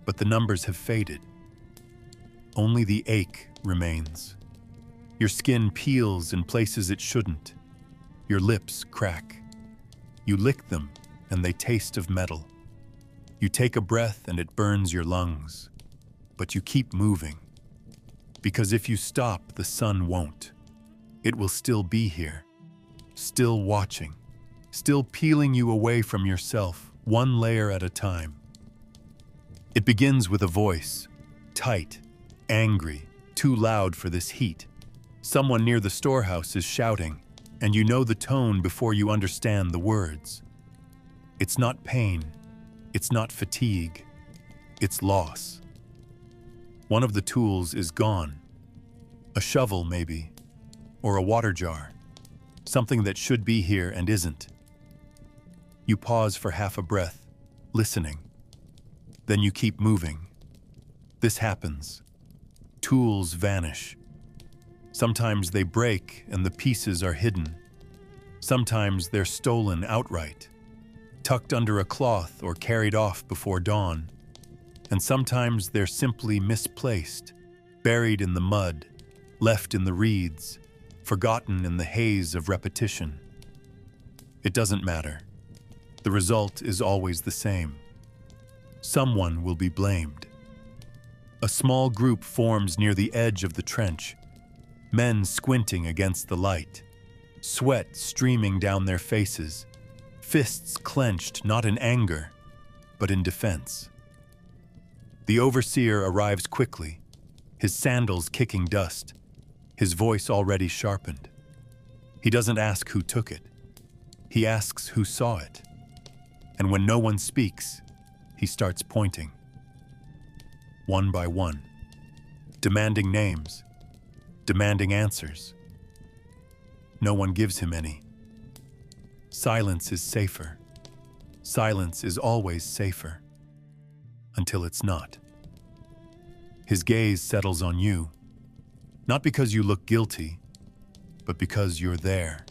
But the numbers have faded. Only the ache remains. Your skin peels in places it shouldn't. Your lips crack. You lick them and they taste of metal. You take a breath and it burns your lungs. But you keep moving. Because if you stop, the sun won't. It will still be here, still watching, still peeling you away from yourself, one layer at a time. It begins with a voice, tight, angry, too loud for this heat. Someone near the storehouse is shouting, and you know the tone before you understand the words. It's not pain, it's not fatigue, it's loss. One of the tools is gone. A shovel, maybe, or a water jar, something that should be here and isn't. You pause for half a breath, listening. Then you keep moving. This happens. Tools vanish. Sometimes they break and the pieces are hidden. Sometimes they're stolen outright, tucked under a cloth or carried off before dawn. And sometimes they're simply misplaced, buried in the mud, left in the reeds, forgotten in the haze of repetition. It doesn't matter. The result is always the same. Someone will be blamed. A small group forms near the edge of the trench, men squinting against the light, sweat streaming down their faces, fists clenched not in anger, but in defense. The overseer arrives quickly, his sandals kicking dust, his voice already sharpened. He doesn't ask who took it. He asks who saw it. And when no one speaks, he starts pointing. One by one, demanding names, demanding answers. No one gives him any. Silence is safer. Silence is always safer. Until it's not. His gaze settles on you, not because you look guilty, but because you're there,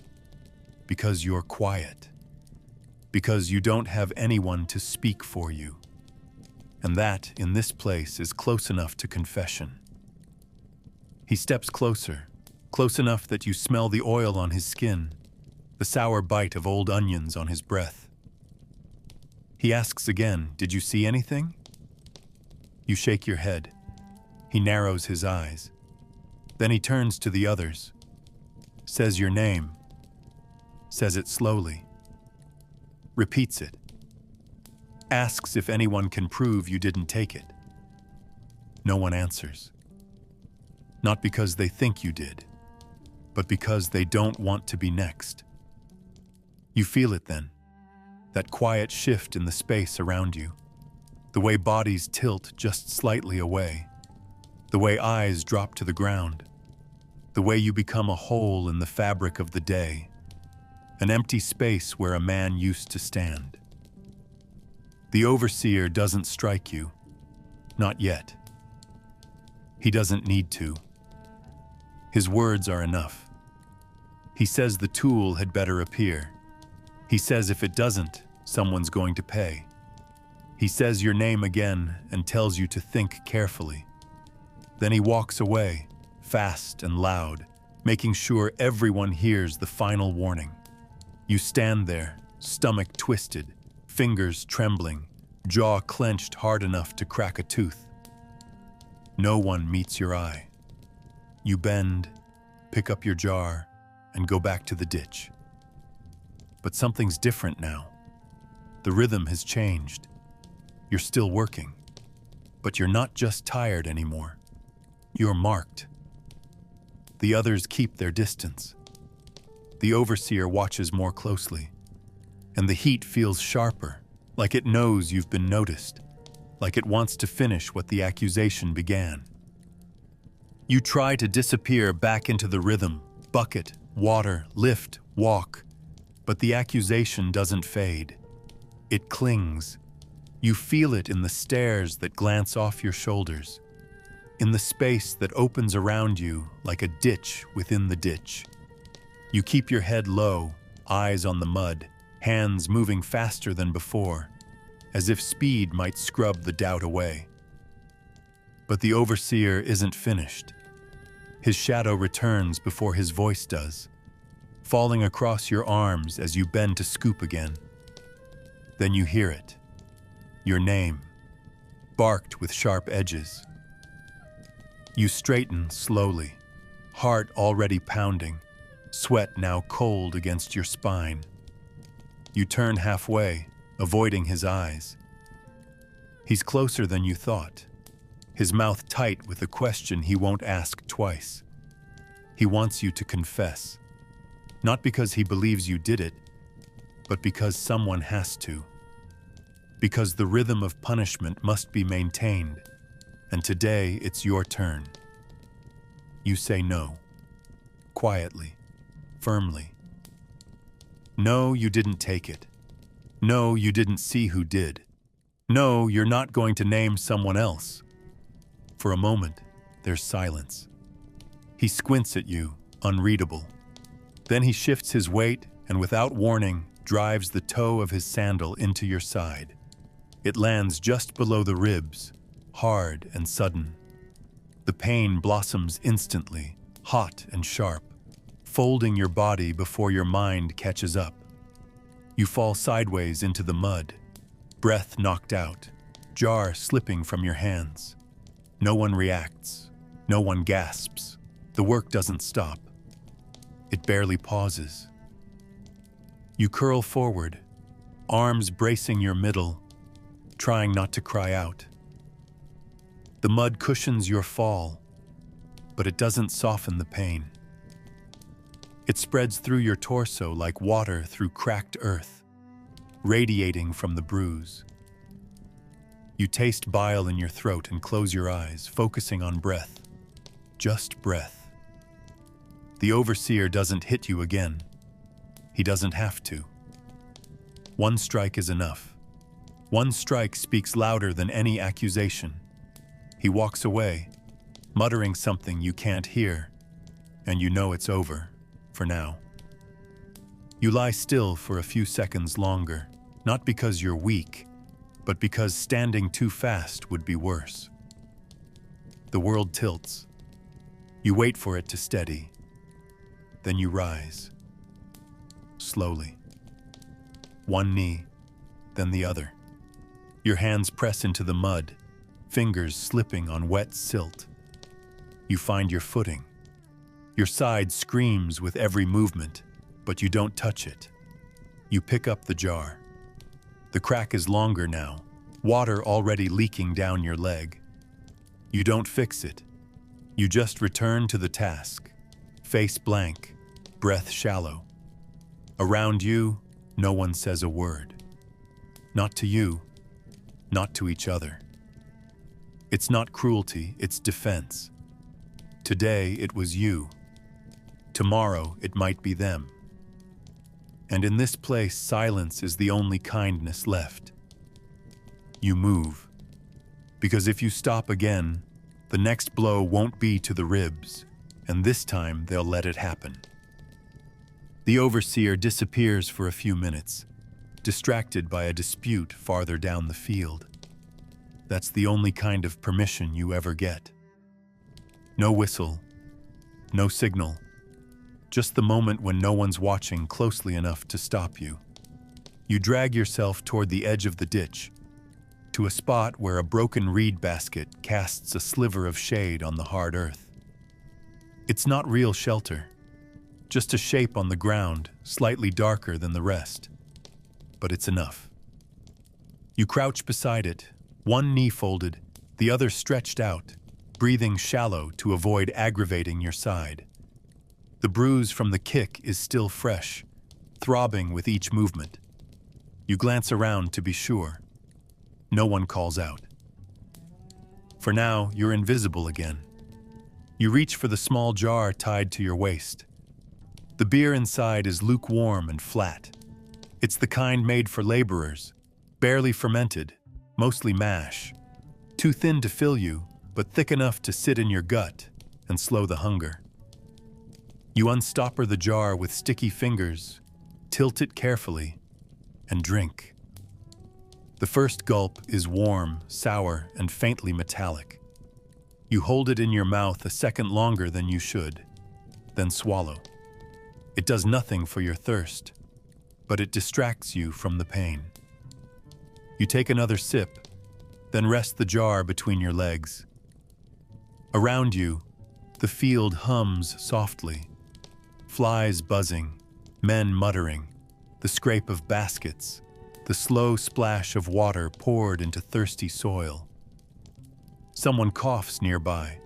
because you're quiet, because you don't have anyone to speak for you. And that, in this place, is close enough to confession. He steps closer, close enough that you smell the oil on his skin, the sour bite of old onions on his breath. He asks again, "Did you see anything?" You shake your head. He narrows his eyes. Then he turns to the others, says your name, says it slowly, repeats it, asks if anyone can prove you didn't take it. No one answers. Not because they think you did, but because they don't want to be next. You feel it then, that quiet shift in the space around you, the way bodies tilt just slightly away, the way eyes drop to the ground, the way you become a hole in the fabric of the day, an empty space where a man used to stand. The overseer doesn't strike you, not yet. He doesn't need to. His words are enough. He says the tool had better appear. He says if it doesn't, someone's going to pay. He says your name again and tells you to think carefully. Then he walks away, fast and loud, making sure everyone hears the final warning. You stand there, stomach twisted, fingers trembling, jaw clenched hard enough to crack a tooth. No one meets your eye. You bend, pick up your jar, and go back to the ditch. But something's different now. The rhythm has changed. You're still working, but you're not just tired anymore. You're marked. The others keep their distance. The overseer watches more closely, and the heat feels sharper, like it knows you've been noticed, like it wants to finish what the accusation began. You try to disappear back into the rhythm, bucket, water, lift, walk, but the accusation doesn't fade. It clings. You feel it in the stares that glance off your shoulders, in the space that opens around you like a ditch within the ditch. You keep your head low, eyes on the mud, hands moving faster than before, as if speed might scrub the doubt away. But the overseer isn't finished. His shadow returns before his voice does, falling across your arms as you bend to scoop again. Then you hear it. Your name, barked with sharp edges. You straighten slowly, heart already pounding, sweat now cold against your spine. You turn halfway, avoiding his eyes. He's closer than you thought, his mouth tight with a question he won't ask twice. He wants you to confess, not because he believes you did it, but because someone has to. Because the rhythm of punishment must be maintained, and today it's your turn. You say no, quietly, firmly. No, you didn't take it. No, you didn't see who did. No, you're not going to name someone else. For a moment, there's silence. He squints at you, unreadable. Then he shifts his weight and without warning, drives the toe of his sandal into your side. It lands just below the ribs, hard and sudden. The pain blossoms instantly, hot and sharp, folding your body before your mind catches up. You fall sideways into the mud, breath knocked out, jar slipping from your hands. No one reacts, no one gasps. The work doesn't stop. It barely pauses. You curl forward, arms bracing your middle, trying not to cry out. The mud cushions your fall, but it doesn't soften the pain. It spreads through your torso like water through cracked earth, radiating from the bruise. You taste bile in your throat and close your eyes, focusing on breath. Just breath. The overseer doesn't hit you again. He doesn't have to. One strike is enough. One strike speaks louder than any accusation. He walks away, muttering something you can't hear, and you know it's over, for now. You lie still for a few seconds longer, not because you're weak, but because standing too fast would be worse. The world tilts. You wait for it to steady. Then you rise. Slowly. One knee, then the other. Your hands press into the mud, fingers slipping on wet silt. You find your footing. Your side screams with every movement, but you don't touch it. You pick up the jar. The crack is longer now, water already leaking down your leg. You don't fix it. You just return to the task, face blank, breath shallow. Around you, no one says a word. Not to you, not to each other. It's not cruelty, it's defense. Today it was you. Tomorrow it might be them. And in this place, silence is the only kindness left. You move. Because if you stop again, the next blow won't be to the ribs, and this time they'll let it happen. The overseer disappears for a few minutes, distracted by a dispute farther down the field. That's the only kind of permission you ever get. No whistle, no signal, just the moment when no one's watching closely enough to stop you. You drag yourself toward the edge of the ditch, to a spot where a broken reed basket casts a sliver of shade on the hard earth. It's not real shelter, just a shape on the ground, slightly darker than the rest. But it's enough. You crouch beside it, one knee folded, the other stretched out, breathing shallow to avoid aggravating your side. The bruise from the kick is still fresh, throbbing with each movement. You glance around to be sure. No one calls out. For now, you're invisible again. You reach for the small jar tied to your waist. The beer inside is lukewarm and flat. It's the kind made for laborers, barely fermented, mostly mash. Too thin to fill you, but thick enough to sit in your gut and slow the hunger. You unstopper the jar with sticky fingers, tilt it carefully, and drink. The first gulp is warm, sour, and faintly metallic. You hold it in your mouth a second longer than you should, then swallow. It does nothing for your thirst, but it distracts you from the pain. You take another sip, then rest the jar between your legs. Around you, the field hums softly. Flies buzzing, men muttering, the scrape of baskets, the slow splash of water poured into thirsty soil. Someone coughs nearby,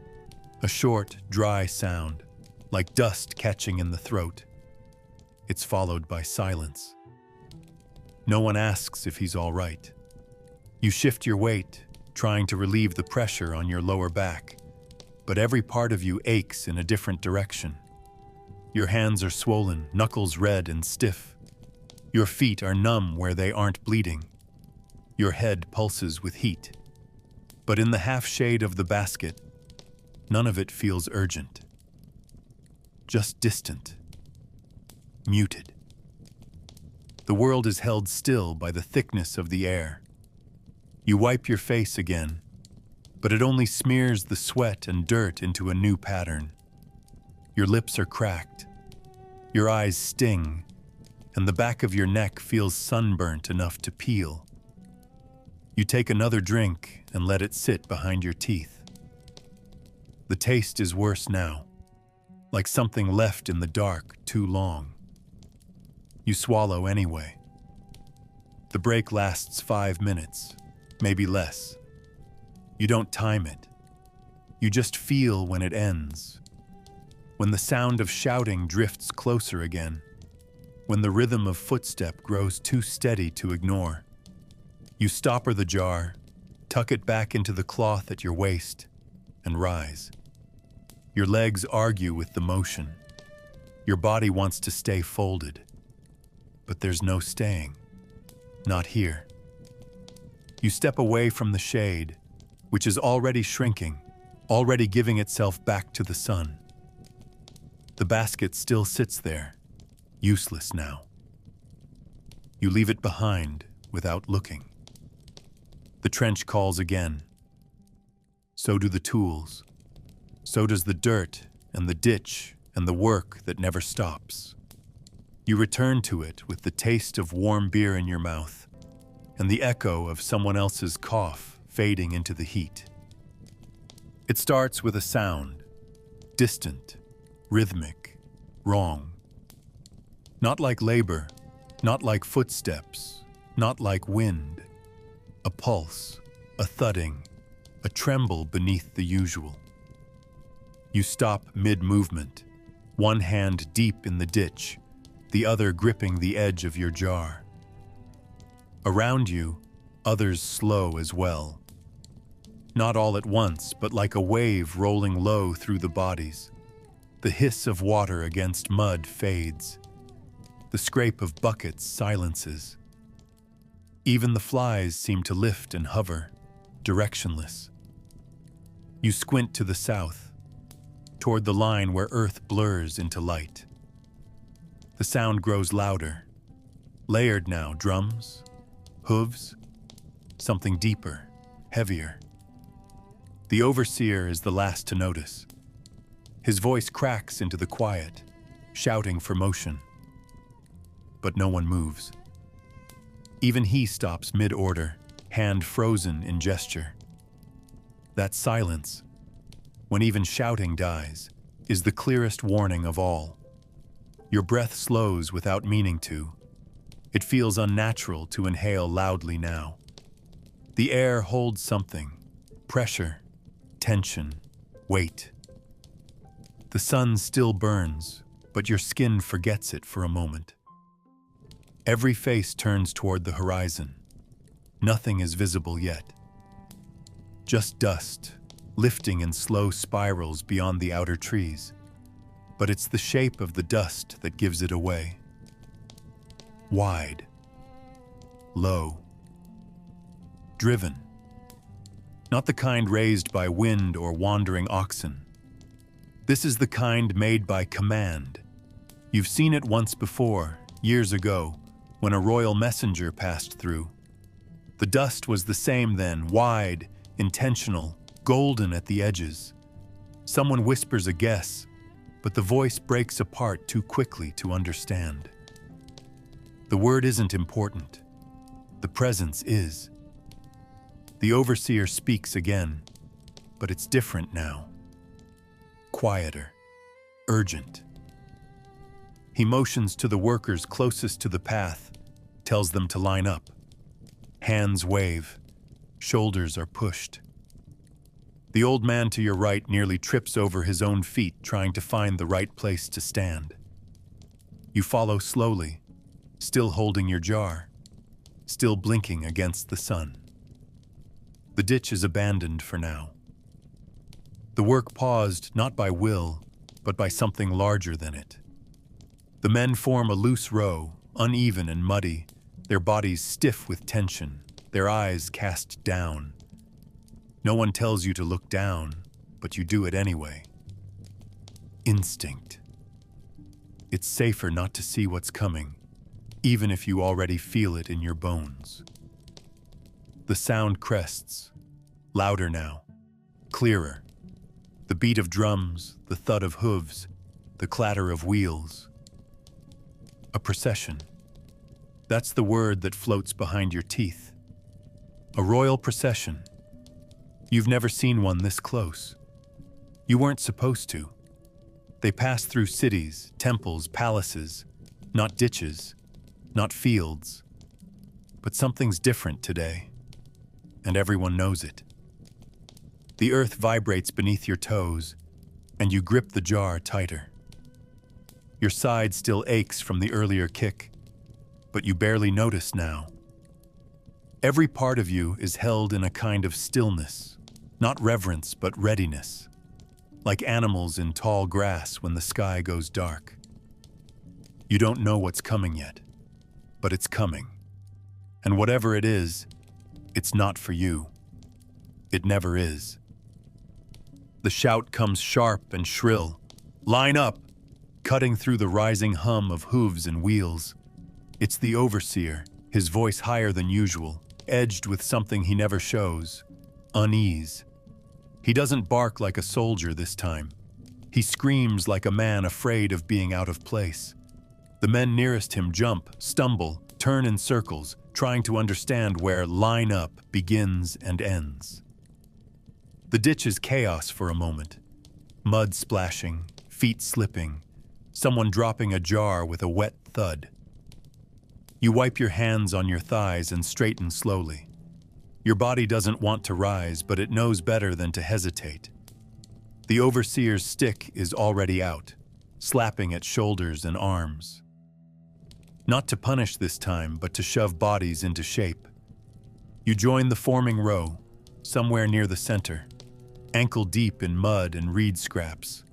a short, dry sound, like dust catching in the throat. It's followed by silence. No one asks if he's all right. You shift your weight, trying to relieve the pressure on your lower back, but every part of you aches in a different direction. Your hands are swollen, knuckles red and stiff. Your feet are numb where they aren't bleeding. Your head pulses with heat. But in the half-shade of the basket, none of it feels urgent. Just distant. Muted. The world is held still by the thickness of the air. You wipe your face again, but it only smears the sweat and dirt into a new pattern. Your lips are cracked. Your eyes sting, and the back of your neck feels sunburnt enough to peel. You take another drink and let it sit behind your teeth. The taste is worse now, like something left in the dark too long. You swallow anyway. The break lasts 5 minutes, maybe less. You don't time it. You just feel when it ends. When the sound of shouting drifts closer again. When the rhythm of footstep grows too steady to ignore. You stopper the jar, tuck it back into the cloth at your waist, and rise. Your legs argue with the motion. Your body wants to stay folded. But there's no staying. Not here. You step away from the shade, which is already shrinking, already giving itself back to the sun. The basket still sits there, useless now. You leave it behind without looking. The trench calls again. So do the tools. So does the dirt and the ditch and the work that never stops. You return to it with the taste of warm beer in your mouth and the echo of someone else's cough fading into the heat. It starts with a sound, distant, rhythmic, wrong. Not like labor, not like footsteps, not like wind. A pulse, a thudding, a tremble beneath the usual. You stop mid-movement, one hand deep in the ditch, the other gripping the edge of your jar. Around you, others slow as well. Not all at once, but like a wave rolling low through the bodies. The hiss of water against mud fades. The scrape of buckets silences. Even the flies seem to lift and hover, directionless. You squint to the south, toward the line where earth blurs into light. The sound grows louder, layered now, drums, hooves, something deeper, heavier. The overseer is the last to notice. His voice cracks into the quiet, shouting for motion. But no one moves. Even he stops mid-order, hand frozen in gesture. That silence, when even shouting dies, is the clearest warning of all. Your breath slows without meaning to. It feels unnatural to inhale loudly now. The air holds something, pressure, tension, weight. The sun still burns, but your skin forgets it for a moment. Every face turns toward the horizon. Nothing is visible yet. Just dust, lifting in slow spirals beyond the outer trees. But it's the shape of the dust that gives it away. Wide. Low. Driven. Not the kind raised by wind or wandering oxen. This is the kind made by command. You've seen it once before, years ago, when a royal messenger passed through. The dust was the same then, wide, intentional, golden at the edges. Someone whispers a guess, but the voice breaks apart too quickly to understand. The word isn't important. The presence is. The overseer speaks again, but it's different now. Quieter, urgent. He motions to the workers closest to the path, tells them to line up. Hands wave, shoulders are pushed. The old man to your right nearly trips over his own feet trying to find the right place to stand. You follow slowly, still holding your jar, still blinking against the sun. The ditch is abandoned for now. The work paused not by will, but by something larger than it. The men form a loose row, uneven and muddy, their bodies stiff with tension, their eyes cast down. No one tells you to look down, but you do it anyway. Instinct. It's safer not to see what's coming, even if you already feel it in your bones. The sound crests, louder now, clearer. The beat of drums, the thud of hooves, the clatter of wheels. A procession. That's the word that floats behind your teeth. A royal procession. You've never seen one this close. You weren't supposed to. They pass through cities, temples, palaces, not ditches, not fields. But something's different today, and everyone knows it. The earth vibrates beneath your toes, and you grip the jar tighter. Your side still aches from the earlier kick, but you barely notice now. Every part of you is held in a kind of stillness, not reverence but readiness, like animals in tall grass when the sky goes dark. You don't know what's coming yet, but it's coming. And whatever it is, it's not for you. It never is. The shout comes sharp and shrill. Line up! Cutting through the rising hum of hooves and wheels. It's the overseer, his voice higher than usual, edged with something he never shows, unease. He doesn't bark like a soldier this time. He screams like a man afraid of being out of place. The men nearest him jump, stumble, turn in circles, trying to understand where line up begins and ends. The ditch is chaos for a moment. Mud splashing, feet slipping, someone dropping a jar with a wet thud. You wipe your hands on your thighs and straighten slowly. Your body doesn't want to rise, but it knows better than to hesitate. The overseer's stick is already out, slapping at shoulders and arms. Not to punish this time, but to shove bodies into shape. You join the forming row, somewhere near the center, ankle deep in mud and reed scraps,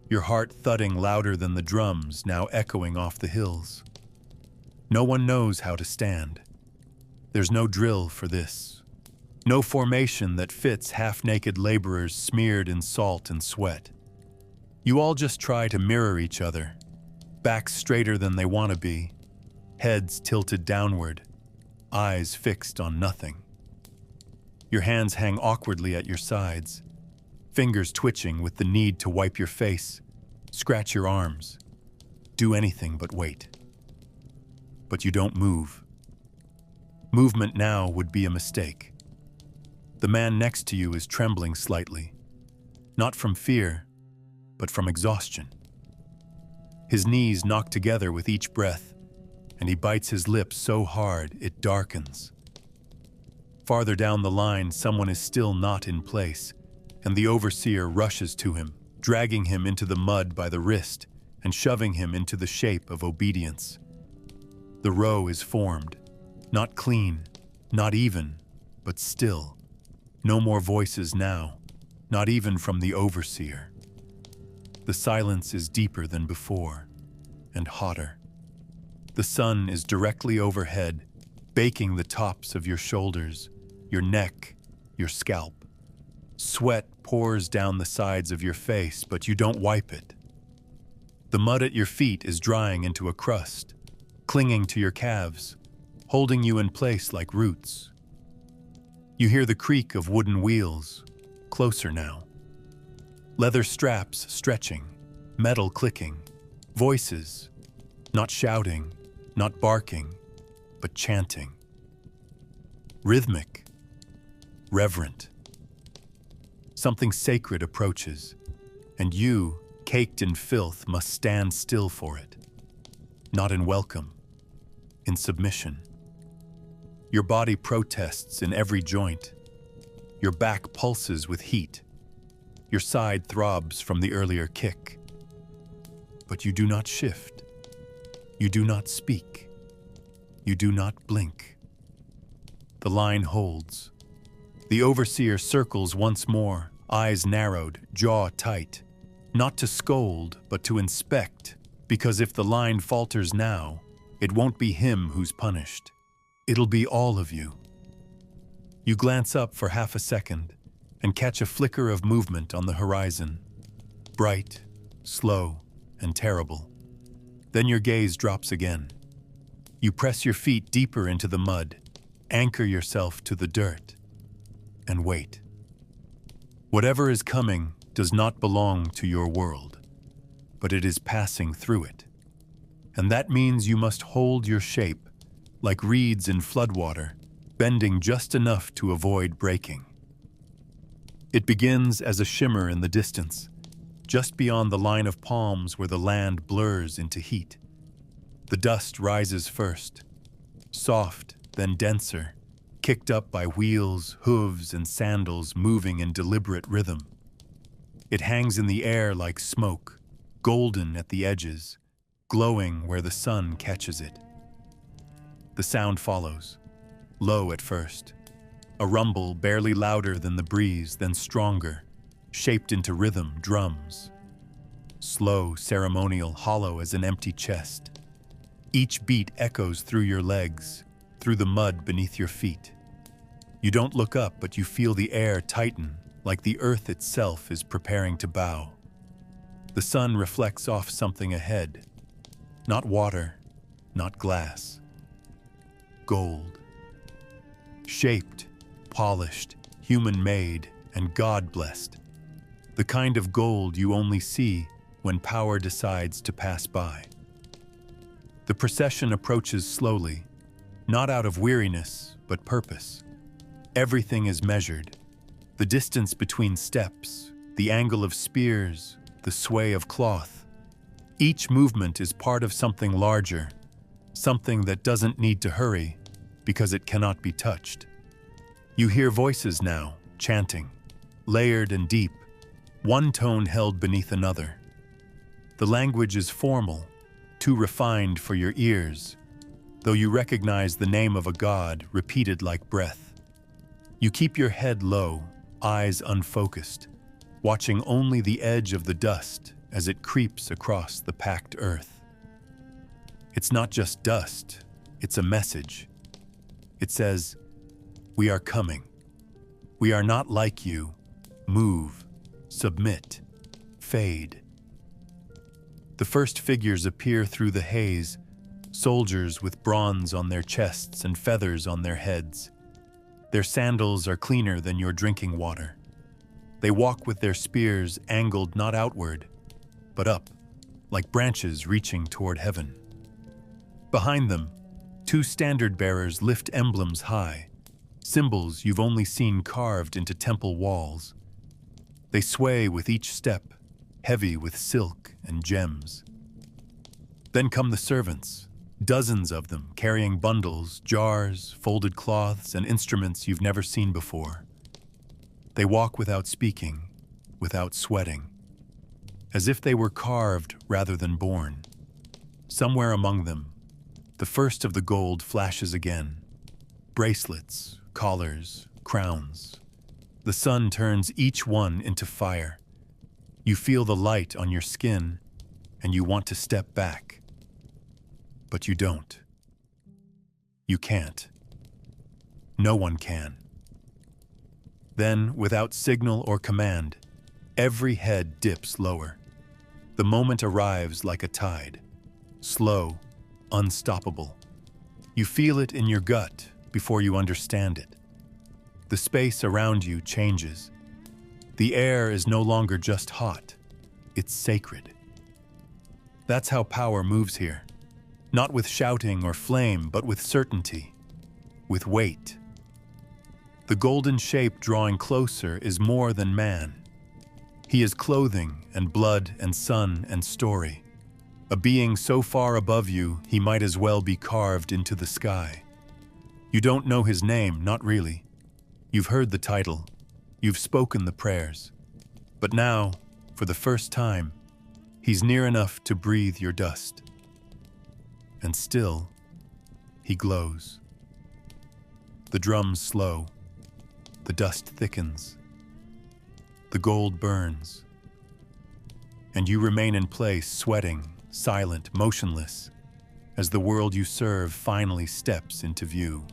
your heart thudding louder than the drums now echoing off the hills. No one knows how to stand. There's no drill for this. No formation that fits half-naked laborers smeared in salt and sweat. You all just try to mirror each other, backs straighter than they want to be, heads tilted downward, eyes fixed on nothing. Your hands hang awkwardly at your sides, fingers twitching with the need to wipe your face, scratch your arms, do anything but wait. But you don't move. Movement now would be a mistake. The man next to you is trembling slightly, not from fear, but from exhaustion. His knees knock together with each breath, and he bites his lips so hard it darkens. Farther down the line, someone is still not in place, and the overseer rushes to him, dragging him into the mud by the wrist and shoving him into the shape of obedience. The row is formed, not clean, not even, but still. No more voices now, not even from the overseer. The silence is deeper than before, and hotter. The sun is directly overhead, baking the tops of your shoulders, your neck, your scalp. Sweat pours down the sides of your face, but you don't wipe it. The mud at your feet is drying into a crust, clinging to your calves, holding you in place like roots. You hear the creak of wooden wheels, closer now. Leather straps stretching, metal clicking, voices, not shouting, not barking, but chanting. Rhythmic, reverent. Something sacred approaches, and you, caked in filth, must stand still for it. Not in welcome, in submission. Your body protests in every joint. Your back pulses with heat. Your side throbs from the earlier kick. But you do not shift. You do not speak. You do not blink. The line holds. The overseer circles once more, eyes narrowed, jaw tight. Not to scold, but to inspect, because if the line falters now, it won't be him who's punished. It'll be all of you. You glance up for half a second and catch a flicker of movement on the horizon. Bright, slow, and terrible. Then your gaze drops again. You press your feet deeper into the mud, anchor yourself to the dirt, and wait. Whatever is coming does not belong to your world, but it is passing through it. And that means you must hold your shape, like reeds in floodwater, bending just enough to avoid breaking. It begins as a shimmer in the distance, just beyond the line of palms where the land blurs into heat. The dust rises first, soft, then denser, kicked up by wheels, hooves, and sandals moving in deliberate rhythm. It hangs in the air like smoke, golden at the edges, glowing where the sun catches it. The sound follows, low at first, a rumble barely louder than the breeze, then stronger, shaped into rhythm, drums. Slow, ceremonial, hollow as an empty chest. Each beat echoes through your legs, through the mud beneath your feet. You don't look up, but you feel the air tighten, like the earth itself is preparing to bow. The sun reflects off something ahead. Not water, not glass. Gold. Shaped, polished, human-made, and God-blessed. The kind of gold you only see when power decides to pass by. The procession approaches slowly, not out of weariness, but purpose. Everything is measured. The distance between steps, the angle of spears, the sway of cloth. Each movement is part of something larger, something that doesn't need to hurry because it cannot be touched. You hear voices now, chanting, layered and deep, one tone held beneath another. The language is formal, too refined for your ears, though you recognize the name of a god repeated like breath. You keep your head low, eyes unfocused, watching only the edge of the dust as it creeps across the packed earth. It's not just dust, it's a message. It says, "We are coming. We are not like you. Move, submit, fade." The first figures appear through the haze, soldiers with bronze on their chests and feathers on their heads. Their sandals are cleaner than your drinking water. They walk with their spears angled not outward, but up, like branches reaching toward heaven. Behind them, two standard-bearers lift emblems high, symbols you've only seen carved into temple walls. They sway with each step, heavy with silk and gems. Then come the servants, dozens of them carrying bundles, jars, folded cloths, and instruments you've never seen before. They walk without speaking, without sweating, as if they were carved rather than born. Somewhere among them, the first of the gold flashes again. Bracelets, collars, crowns. The sun turns each one into fire. You feel the light on your skin, and you want to step back. But you don't. You can't. No one can. Then, without signal or command, every head dips lower. The moment arrives like a tide. Slow, unstoppable. You feel it in your gut before you understand it. The space around you changes. The air is no longer just hot, it's sacred. That's how power moves here. Not with shouting or flame, but with certainty, with weight. The golden shape drawing closer is more than man. He is clothing and blood and sun and story. A being so far above you, he might as well be carved into the sky. You don't know his name, not really. You've heard the title. You've spoken the prayers. But now, for the first time, he's near enough to breathe your dust. And still, he glows. The drums slow. The dust thickens. The gold burns. And you remain in place, sweating, silent, motionless, as the world you serve finally steps into view.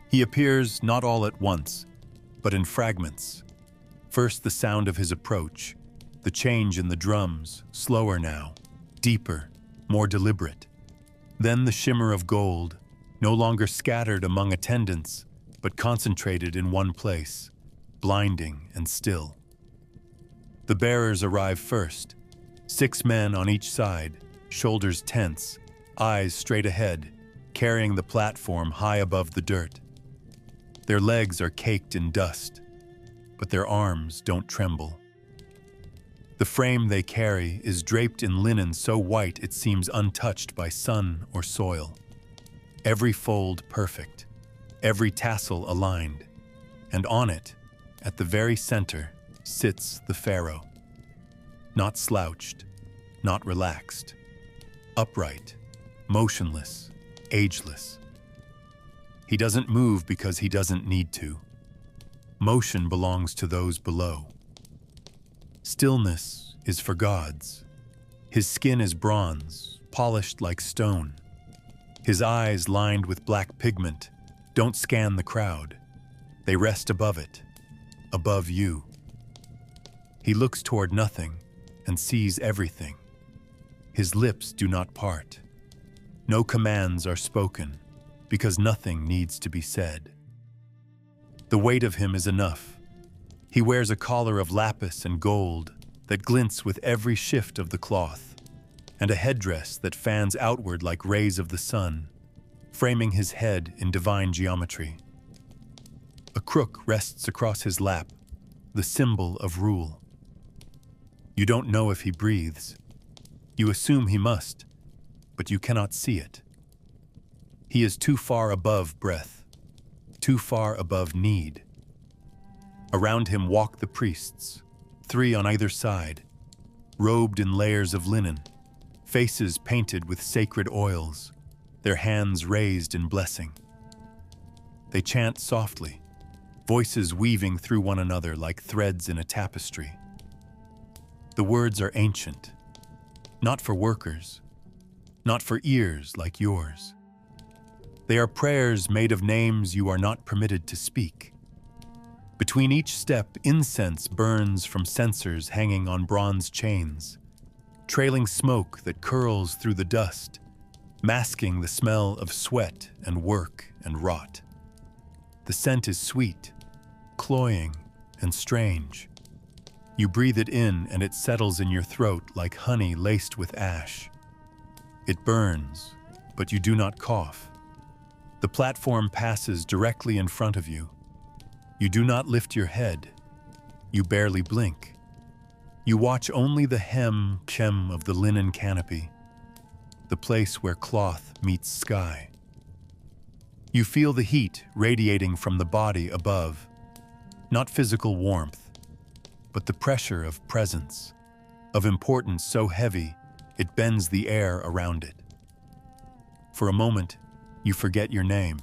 He appears not all at once, but in fragments. First the sound of his approach, the change in the drums, slower now, deeper, more deliberate. Then the shimmer of gold, no longer scattered among attendants, but concentrated in one place, blinding and still. The bearers arrive first, 6 men on each side, shoulders tense, eyes straight ahead, carrying the platform high above the dirt. Their legs are caked in dust, but their arms don't tremble. The frame they carry is draped in linen so white it seems untouched by sun or soil. Every fold perfect, every tassel aligned, and on it, at the very center, sits the pharaoh. Not slouched, not relaxed, upright, motionless, ageless. He doesn't move because he doesn't need to. Motion belongs to those below. Stillness is for gods. His skin is bronze, polished like stone. His eyes, lined with black pigment, don't scan the crowd. They rest above it, above you. He looks toward nothing and sees everything. His lips do not part. No commands are spoken, because nothing needs to be said. The weight of him is enough. He wears a collar of lapis and gold that glints with every shift of the cloth, and a headdress that fans outward like rays of the sun, framing his head in divine geometry. A crook rests across his lap, the symbol of rule. You don't know if he breathes. You assume he must, but you cannot see it. He is too far above breath, too far above need. Around him walk the priests, 3 on either side, robed in layers of linen, faces painted with sacred oils, their hands raised in blessing. They chant softly, voices weaving through one another like threads in a tapestry. The words are ancient, not for workers, not for ears like yours. They are prayers made of names you are not permitted to speak. Between each step, incense burns from censers hanging on bronze chains, trailing smoke that curls through the dust, masking the smell of sweat and work and rot. The scent is sweet, cloying, and strange. You breathe it in and it settles in your throat like honey laced with ash. It burns, but you do not cough. The platform passes directly in front of you. You do not lift your head. You barely blink. You watch only the hem of the linen canopy, the place where cloth meets sky. You feel the heat radiating from the body above, not physical warmth, but the pressure of presence, of importance so heavy it bends the air around it. For a moment, you forget your name,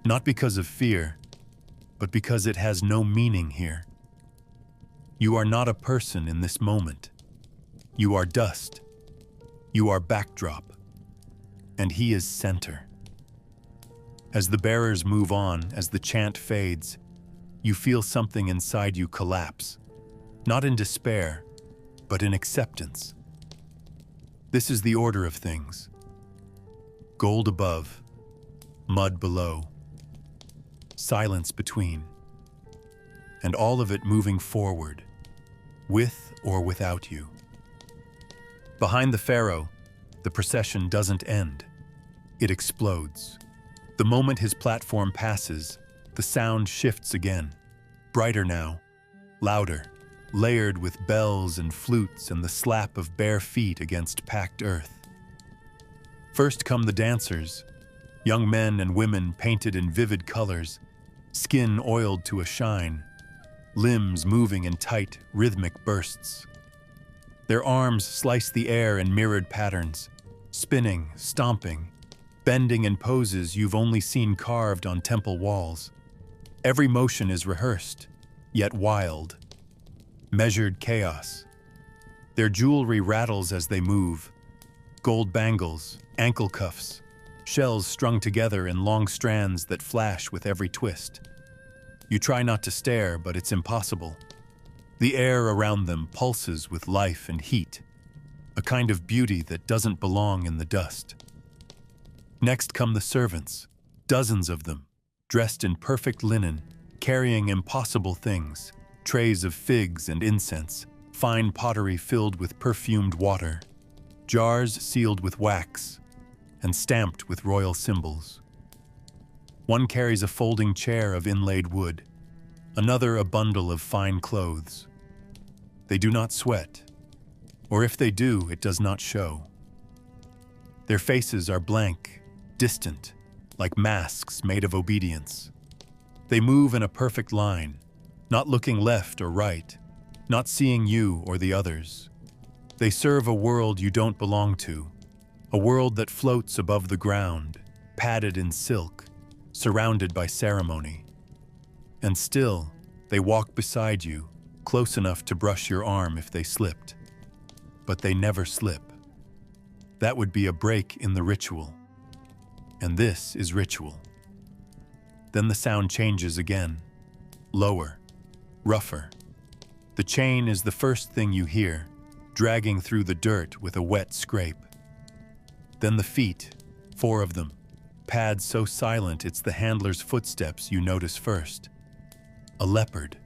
not because of fear, but because it has no meaning here. You are not a person in this moment. You are dust. You are backdrop. And he is center. As the bearers move on, as the chant fades, you feel something inside you collapse, not in despair, but in acceptance. This is the order of things. Gold above, mud below, silence between, and all of it moving forward, with or without you. Behind the pharaoh, the procession doesn't end. It explodes. The moment his platform passes, the sound shifts again, brighter now, louder, layered with bells and flutes and the slap of bare feet against packed earth. First come the dancers, Young men and women painted in vivid colors, skin oiled to a shine, limbs moving in tight, rhythmic bursts. Their arms slice the air in mirrored patterns, spinning, stomping, bending in poses you've only seen carved on temple walls. Every motion is rehearsed, yet wild. Measured chaos. Their jewelry rattles as they move. Gold bangles, ankle cuffs, shells strung together in long strands that flash with every twist. You try not to stare, but it's impossible. The air around them pulses with life and heat, a kind of beauty that doesn't belong in the dust. Next come the servants, dozens of them, dressed in perfect linen, carrying impossible things, trays of figs and incense, fine pottery filled with perfumed water, jars sealed with wax, and stamped with royal symbols. One carries a folding chair of inlaid wood, another a bundle of fine clothes. They do not sweat, or if they do, it does not show. Their faces are blank, distant, like masks made of obedience. They move in a perfect line, not looking left or right, not seeing you or the others. They serve a world you don't belong to, a world that floats above the ground, padded in silk, surrounded by ceremony. And still, they walk beside you, close enough to brush your arm if they slipped. But they never slip. That would be a break in the ritual. And this is ritual. Then the sound changes again, lower, rougher. The chain is the first thing you hear, dragging through the dirt with a wet scrape. Then the feet, 4 of them, pads so silent it's the handler's footsteps you notice first. A leopard.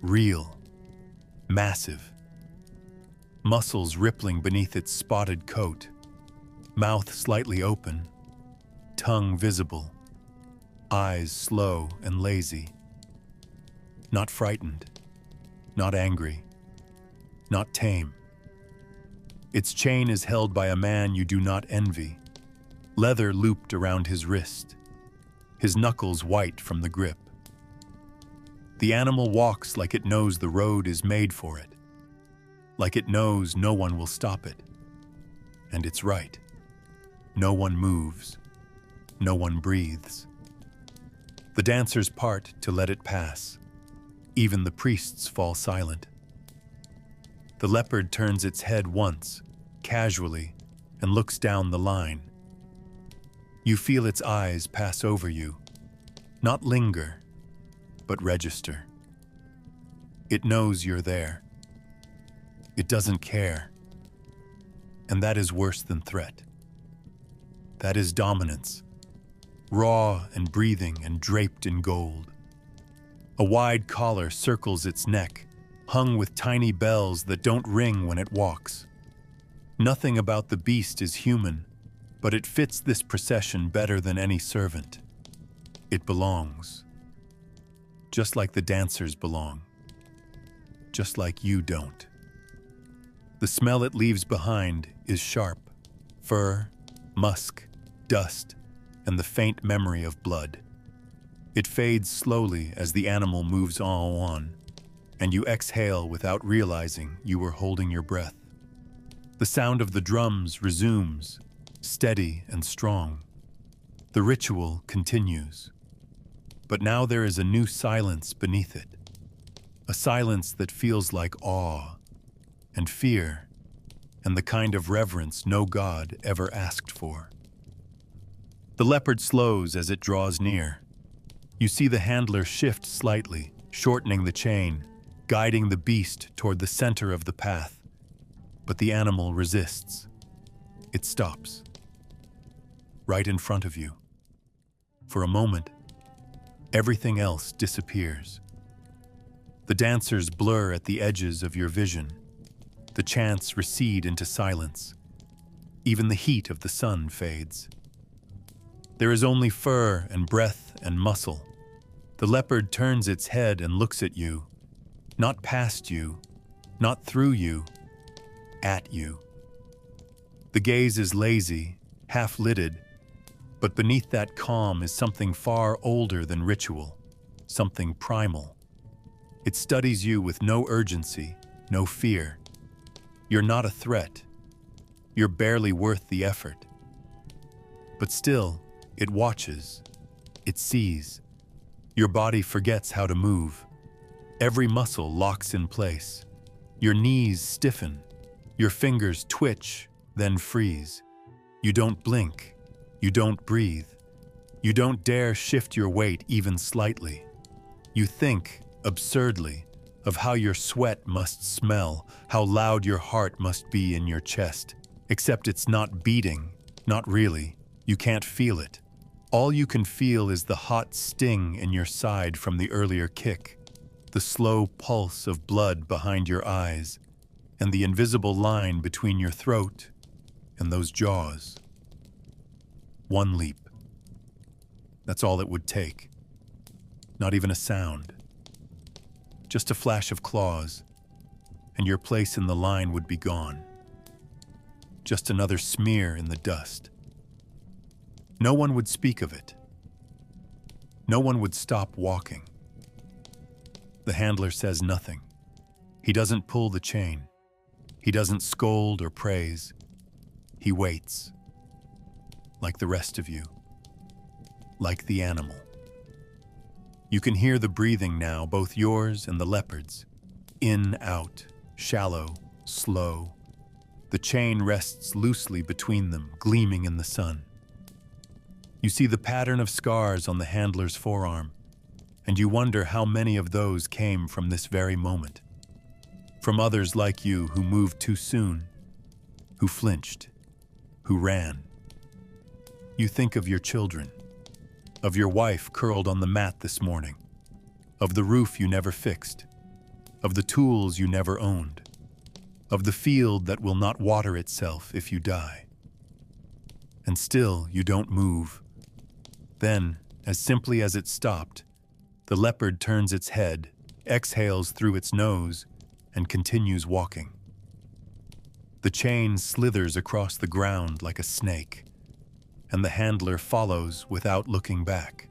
Real. Massive. Muscles rippling beneath its spotted coat. Mouth slightly open. Tongue visible. Eyes slow and lazy. Not frightened. Not angry. Not tame. Its chain is held by a man you do not envy. Leather looped around his wrist. His knuckles white from the grip. The animal walks like it knows the road is made for it. Like it knows no one will stop it. And it's right. No one moves. No one breathes. The dancers part to let it pass. Even the priests fall silent. The leopard turns its head once, casually, and looks down the line. You feel its eyes pass over you, not linger, but register. It knows you're there. It doesn't care. And that is worse than threat. That is dominance, raw and breathing and draped in gold. A wide collar circles its neck, hung with tiny bells that don't ring when it walks. Nothing about the beast is human, but it fits this procession better than any servant. It belongs. Just like the dancers belong. Just like you don't. The smell it leaves behind is sharp. Fur, musk, dust, and the faint memory of blood. It fades slowly as the animal moves on, and you exhale without realizing you were holding your breath. The sound of the drums resumes, steady and strong. The ritual continues. But now there is a new silence beneath it. A silence that feels like awe and fear and the kind of reverence no god ever asked for. The leopard slows as it draws near. You see the handler shift slightly, shortening the chain, guiding the beast toward the center of the path. But the animal resists. It stops. Right in front of you. For a moment, everything else disappears. The dancers blur at the edges of your vision. The chants recede into silence. Even the heat of the sun fades. There is only fur and breath and muscle. The leopard turns its head and looks at you. Not past you, not through you, at you. The gaze is lazy, half-lidded, But beneath that calm is something far older than ritual, something primal. It studies you with no urgency, no fear. You're not a threat. You're barely worth the effort. But still, it watches. It sees. Your body forgets how to move. Every muscle locks in place. Your knees stiffen. Your fingers twitch, then freeze. You don't blink. You don't breathe. You don't dare shift your weight even slightly. You think, absurdly, of how your sweat must smell, how loud your heart must be in your chest. Except it's not beating, not really. You can't feel it. All you can feel is the hot sting in your side from the earlier kick, the slow pulse of blood behind your eyes, and the invisible line between your throat and those jaws. One leap. That's all it would take. Not even a sound. Just a flash of claws, and your place in the line would be gone. Just another smear in the dust. No one would speak of it. No one would stop walking. The handler says nothing. He doesn't pull the chain. He doesn't scold or praise. He waits. Like the rest of you. Like the animal. You can hear the breathing now, both yours and the leopard's. In, out, shallow, slow. The chain rests loosely between them, gleaming in the sun. You see the pattern of scars on the handler's forearm, and you wonder how many of those came from this very moment. From others like you who moved too soon, who flinched, who ran. You think of your children, of your wife curled on the mat this morning, of the roof you never fixed, of the tools you never owned, of the field that will not water itself if you die. And still you don't move. Then, as simply as it stopped, the leopard turns its head, exhales through its nose, and continues walking. The chain slithers across the ground like a snake, and the handler follows without looking back.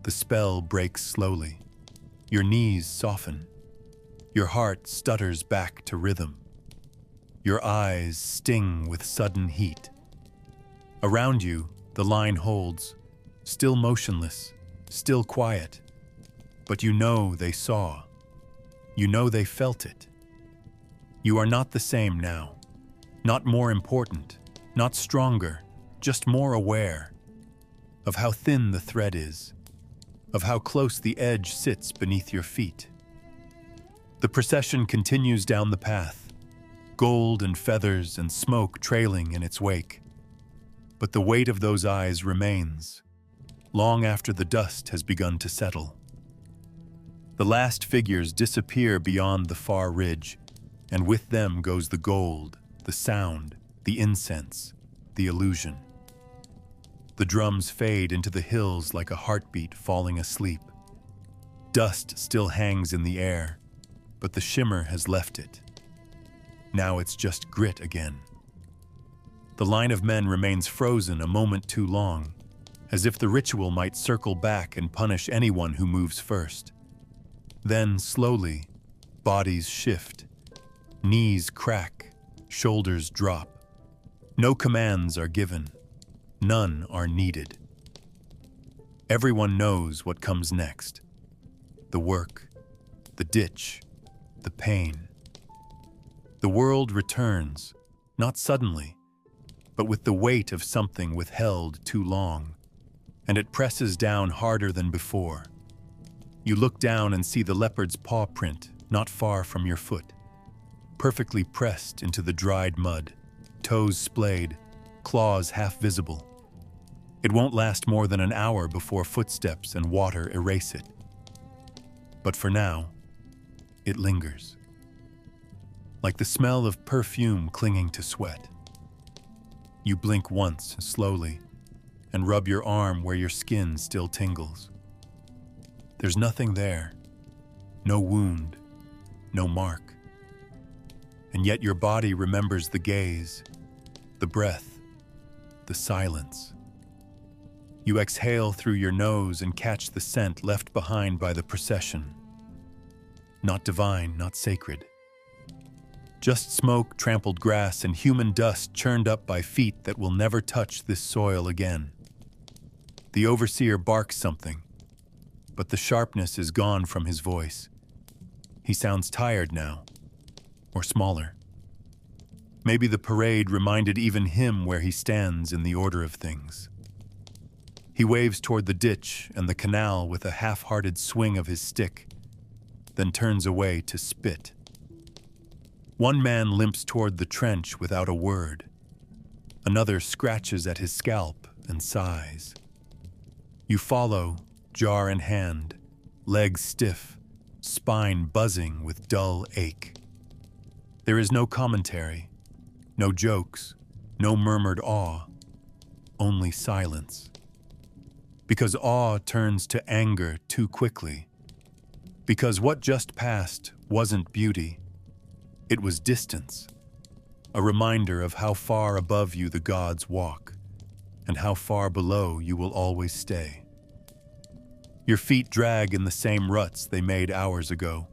The spell breaks slowly. Your knees soften. Your heart stutters back to rhythm. Your eyes sting with sudden heat. Around you, the line holds, still motionless, still quiet. But you know they saw. You know they felt it. You are not the same now. Not more important, not stronger, just more aware of how thin the thread is, of how close the edge sits beneath your feet. The procession continues down the path, gold and feathers and smoke trailing in its wake. But the weight of those eyes remains, long after the dust has begun to settle. The last figures disappear beyond the far ridge, and with them goes the gold, the sound, the incense, the illusion. The drums fade into the hills like a heartbeat falling asleep. Dust still hangs in the air, but the shimmer has left it. Now it's just grit again. The line of men remains frozen a moment too long, as if the ritual might circle back and punish anyone who moves first. Then, slowly, bodies shift, knees crack, shoulders drop. No commands are given. None are needed. Everyone knows what comes next. The work, the ditch, the pain. The world returns, not suddenly, but with the weight of something withheld too long, and it presses down harder than before. You look down and see the leopard's paw print not far from your foot, perfectly pressed into the dried mud, toes splayed, claws half visible. It won't last more than an hour before footsteps and water erase it. But for now, it lingers. Like the smell of perfume clinging to sweat. You blink once, slowly, and rub your arm where your skin still tingles. There's nothing there. No wound, no mark. And yet your body remembers the gaze, the breath, the silence. You exhale through your nose and catch the scent left behind by the procession. Not divine, not sacred. Just smoke, trampled grass, and human dust churned up by feet that will never touch this soil again. The overseer barks something, but the sharpness is gone from his voice. He sounds tired now, or smaller. Maybe the parade reminded even him where he stands in the order of things. He waves toward the ditch and the canal with a half-hearted swing of his stick, then turns away to spit. One man limps toward the trench without a word. Another scratches at his scalp and sighs. You follow, jar in hand, legs stiff, spine buzzing with dull ache. There is no commentary, no jokes, no murmured awe, only silence. Because awe turns to anger too quickly. Because what just passed wasn't beauty, it was distance, a reminder of how far above you the gods walk, and how far below you will always stay. Your feet drag in the same ruts they made hours ago.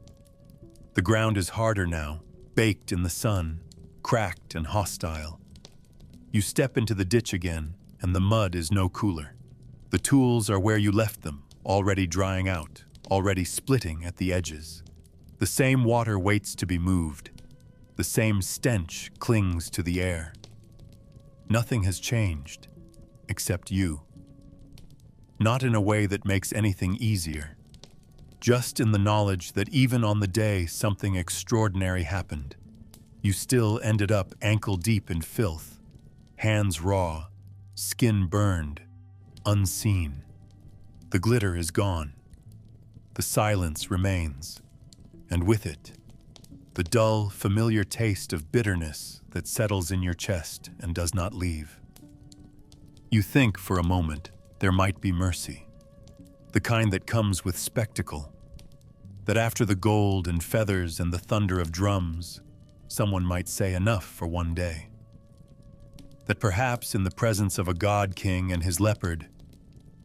The ground is harder now, baked in the sun, cracked and hostile. You step into the ditch again, and the mud is no cooler. The tools are where you left them, already drying out, already splitting at the edges. The same water waits to be moved. The same stench clings to the air. Nothing has changed, except you. Not in a way that makes anything easier, just in the knowledge that even on the day something extraordinary happened, you still ended up ankle-deep in filth, hands raw, skin burned, unseen. The glitter is gone. The silence remains, and with it, the dull, familiar taste of bitterness that settles in your chest and does not leave. You think for a moment there might be mercy, the kind that comes with spectacle, that after the gold and feathers and the thunder of drums, someone might say enough for one day. That perhaps in the presence of a god-king and his leopard,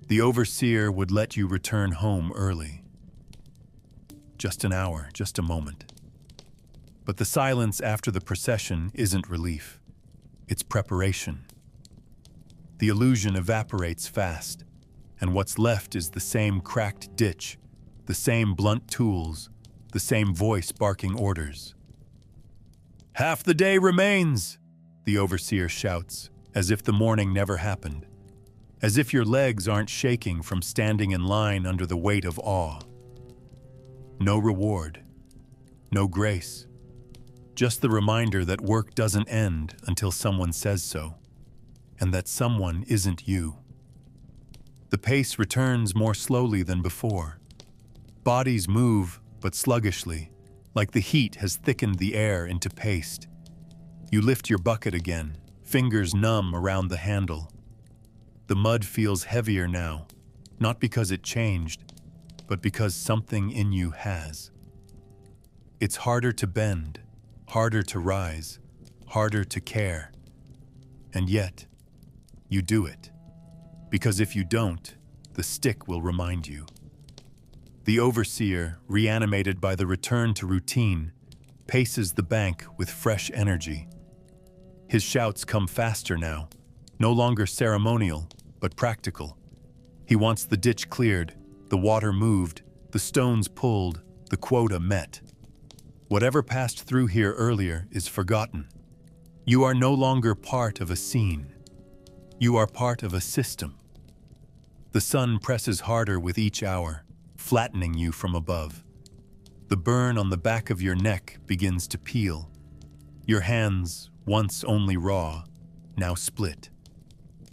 the overseer would let you return home early. Just an hour, just a moment. But the silence after the procession isn't relief. It's preparation. The illusion evaporates fast, and what's left is the same cracked ditch, the same blunt tools, the same voice barking orders. "Half the day remains," the overseer shouts, as if the morning never happened, as if your legs aren't shaking from standing in line under the weight of awe. No reward, no grace, just the reminder that work doesn't end until someone says so, and that someone isn't you. The pace returns more slowly than before. Bodies move, but sluggishly, like the heat has thickened the air into paste. You lift your bucket again, fingers numb around the handle. The mud feels heavier now, not because it changed, but because something in you has. It's harder to bend, harder to rise, harder to care. And yet, you do it. Because if you don't, the stick will remind you. The overseer, reanimated by the return to routine, paces the bank with fresh energy. His shouts come faster now, no longer ceremonial, but practical. He wants the ditch cleared, the water moved, the stones pulled, the quota met. Whatever passed through here earlier is forgotten. You are no longer part of a scene. You are part of a system. The sun presses harder with each hour, flattening you from above. The burn on the back of your neck begins to peel. Your hands, once only raw, now split.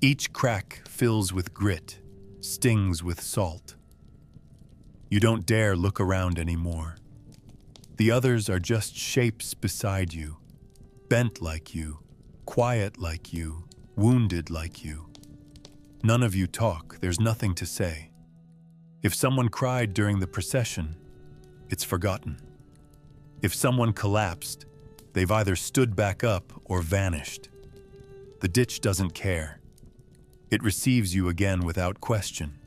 Each crack fills with grit, stings with salt. You don't dare look around anymore. The others are just shapes beside you, bent like you, quiet like you, wounded like you. None of you talk, there's nothing to say. If someone cried during the procession, it's forgotten. If someone collapsed, they've either stood back up or vanished. The ditch doesn't care. It receives you again without question,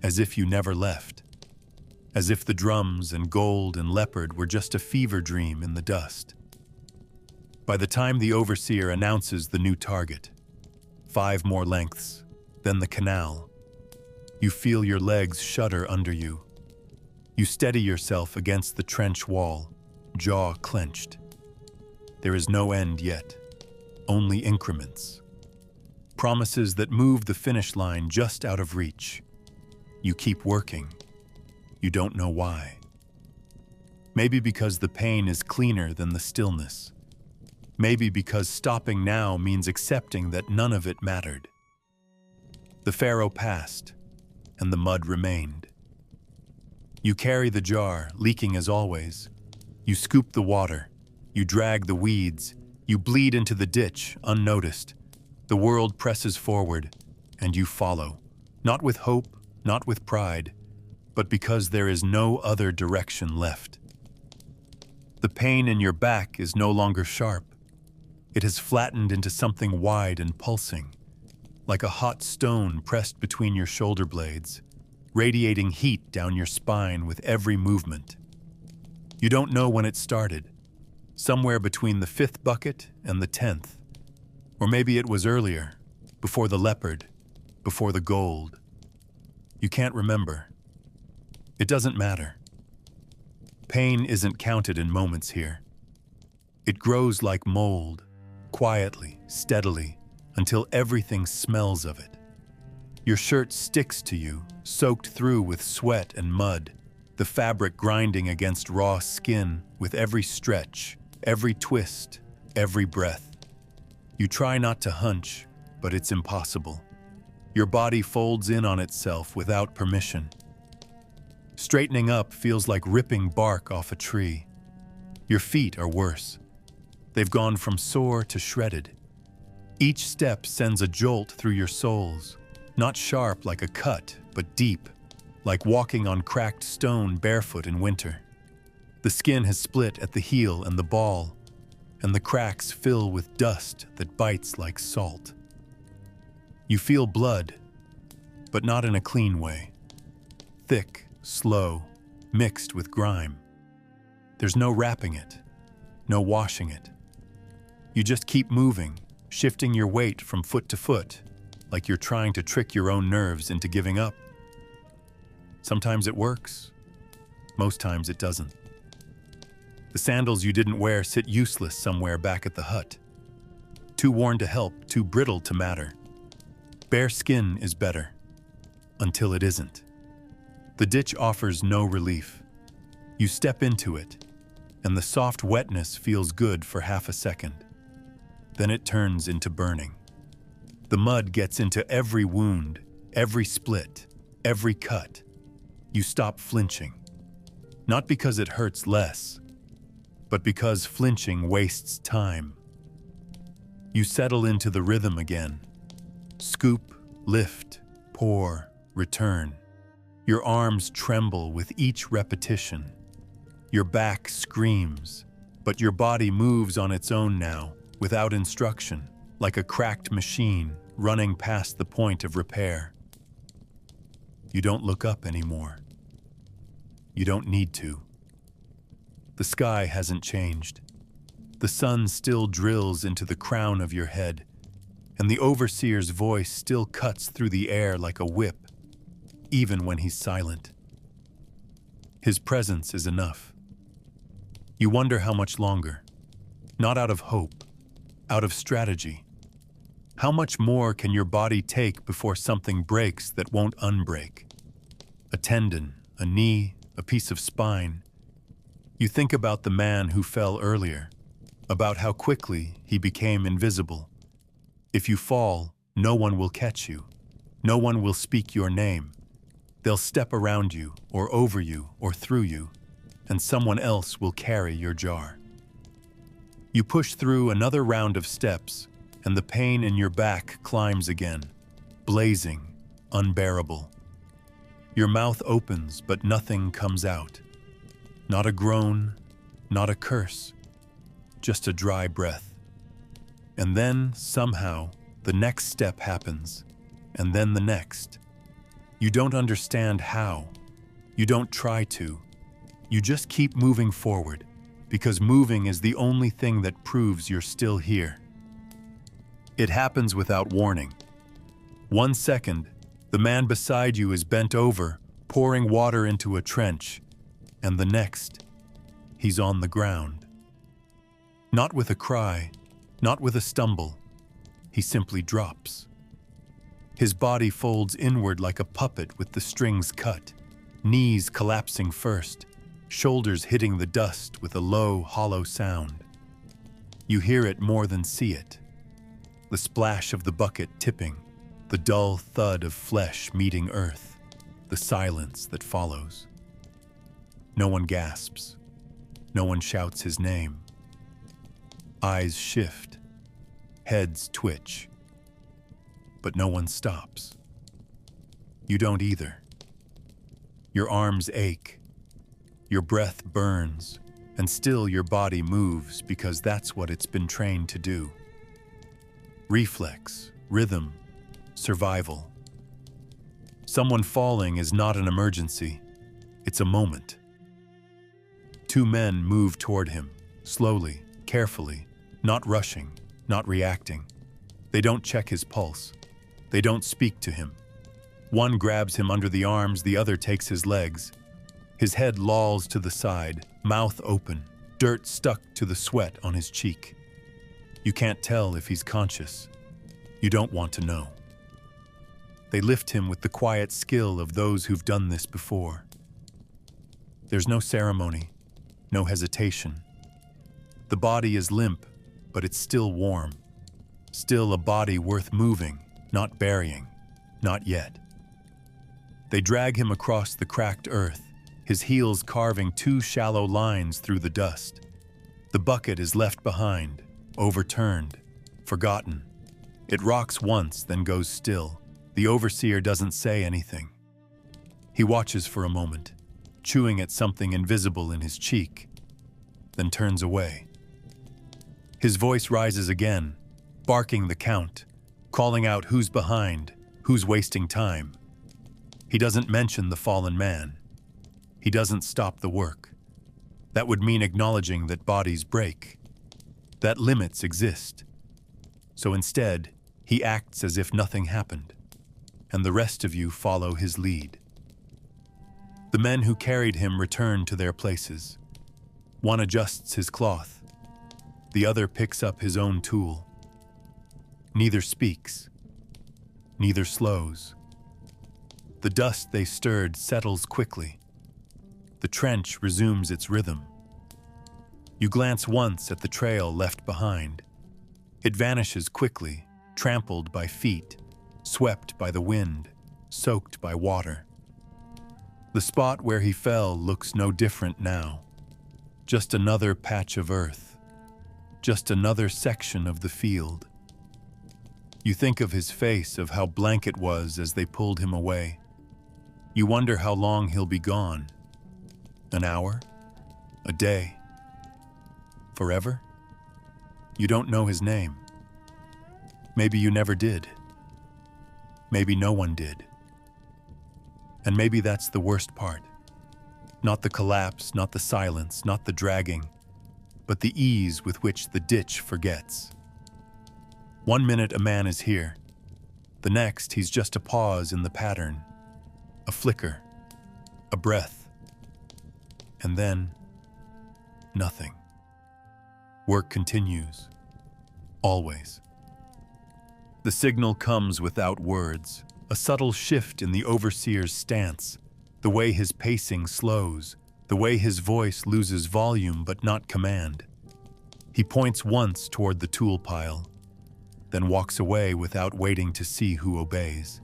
as if you never left, as if the drums and gold and leopard were just a fever dream in the dust. By the time the overseer announces the new target, 5 more lengths, then the canal, you feel your legs shudder under you. You steady yourself against the trench wall, jaw clenched. There is no end yet, only increments. Promises that move the finish line just out of reach. You keep working. You don't know why. Maybe because the pain is cleaner than the stillness. Maybe because stopping now means accepting that none of it mattered. The pharaoh passed, and the mud remained. You carry the jar, leaking as always. You scoop the water. You drag the weeds. You bleed into the ditch, unnoticed. The world presses forward, and you follow. Not with hope, not with pride, but because there is no other direction left. The pain in your back is no longer sharp. It has flattened into something wide and pulsing, like a hot stone pressed between your shoulder blades, radiating heat down your spine with every movement. You don't know when it started, somewhere between the 5th bucket and the 10th. Or maybe it was earlier, before the leopard, before the gold. You can't remember. It doesn't matter. Pain isn't counted in moments here. It grows like mold, quietly, steadily, until everything smells of it. Your shirt sticks to you, soaked through with sweat and mud, the fabric grinding against raw skin with every stretch, every twist, every breath. You try not to hunch, but it's impossible. Your body folds in on itself without permission. Straightening up feels like ripping bark off a tree. Your feet are worse. They've gone from sore to shredded. Each step sends a jolt through your soles, not sharp like a cut, but deep, like walking on cracked stone barefoot in winter. The skin has split at the heel and the ball, and the cracks fill with dust that bites like salt. You feel blood, but not in a clean way. Thick, slow, mixed with grime. There's no wrapping it, no washing it. You just keep moving, shifting your weight from foot to foot, like you're trying to trick your own nerves into giving up. Sometimes it works, most times it doesn't. The sandals you didn't wear sit useless somewhere back at the hut. Too worn to help, too brittle to matter. Bare skin is better, until it isn't. The ditch offers no relief. You step into it, and the soft wetness feels good for half a second. Then it turns into burning. The mud gets into every wound, every split, every cut. You stop flinching. Not because it hurts less, but because flinching wastes time. You settle into the rhythm again. Scoop, lift, pour, return. Your arms tremble with each repetition. Your back screams, but your body moves on its own now, without instruction, like a cracked machine running past the point of repair. You don't look up anymore. You don't need to. The sky hasn't changed. The sun still drills into the crown of your head, and the overseer's voice still cuts through the air like a whip, even when he's silent. His presence is enough. You wonder how much longer, not out of hope, out of strategy. How much more can your body take before something breaks that won't unbreak? A tendon, a knee, a piece of spine. You think about the man who fell earlier, about how quickly he became invisible. If you fall, no one will catch you. No one will speak your name. They'll step around you, or over you, or through you, and someone else will carry your jar. You push through another round of steps, and the pain in your back climbs again, blazing, unbearable. Your mouth opens, but nothing comes out. Not a groan, not a curse, just a dry breath. And then, somehow, the next step happens. and then the next. You don't understand how. You don't try to. You just keep moving forward, because moving is the only thing that proves you're still here. It happens without warning. 1 second, the man beside you is bent over, pouring water into a trench, and the next, he's on the ground. Not with a cry, not with a stumble. He simply drops. His body folds inward like a puppet with the strings cut, knees collapsing first, shoulders hitting the dust with a low, hollow sound. You hear it more than see it. The splash of the bucket tipping, the dull thud of flesh meeting earth, the silence that follows. No one gasps. No one shouts his name. Eyes shift. Heads twitch. But no one stops. You don't either. Your arms ache. Your breath burns, and still your body moves because that's what it's been trained to do. Reflex, rhythm, survival. Someone falling is not an emergency. It's a moment. 2 men move toward him, slowly, carefully, not rushing, not reacting. They don't check his pulse. They don't speak to him. One grabs him under the arms, the other takes his legs. His head lolls to the side, mouth open, dirt stuck to the sweat on his cheek. You can't tell if he's conscious. You don't want to know. They lift him with the quiet skill of those who've done this before. There's no ceremony, no hesitation. The body is limp, but it's still warm. Still a body worth moving, not burying, not yet. They drag him across the cracked earth, his heels carving 2 shallow lines through the dust. The bucket is left behind, overturned, forgotten. It rocks once, then goes still. The overseer doesn't say anything. He watches for a moment, chewing at something invisible in his cheek, then turns away. His voice rises again, barking the count, calling out who's behind, who's wasting time. He doesn't mention the fallen man. He doesn't stop the work. That would mean acknowledging that bodies break, that limits exist. So instead, he acts as if nothing happened, and the rest of you follow his lead. The men who carried him return to their places. One adjusts his cloth. The other picks up his own tool. Neither speaks. Neither slows. The dust they stirred settles quickly. The trench resumes its rhythm. You glance once at the trail left behind. It vanishes quickly, trampled by feet, swept by the wind, soaked by water. The spot where he fell looks no different now. Just another patch of earth. Just another section of the field. You think of his face, of how blank it was as they pulled him away. You wonder how long he'll be gone. An hour? A day? Forever? You don't know his name. Maybe you never did. Maybe no one did. And maybe that's the worst part. Not the collapse, not the silence, not the dragging, but the ease with which the ditch forgets. 1 minute a man is here. The next he's just a pause in the pattern. A flicker. A breath. And then, nothing. Work continues. Always. The signal comes without words, a subtle shift in the overseer's stance, the way his pacing slows, the way his voice loses volume but not command. He points once toward the tool pile, then walks away without waiting to see who obeys.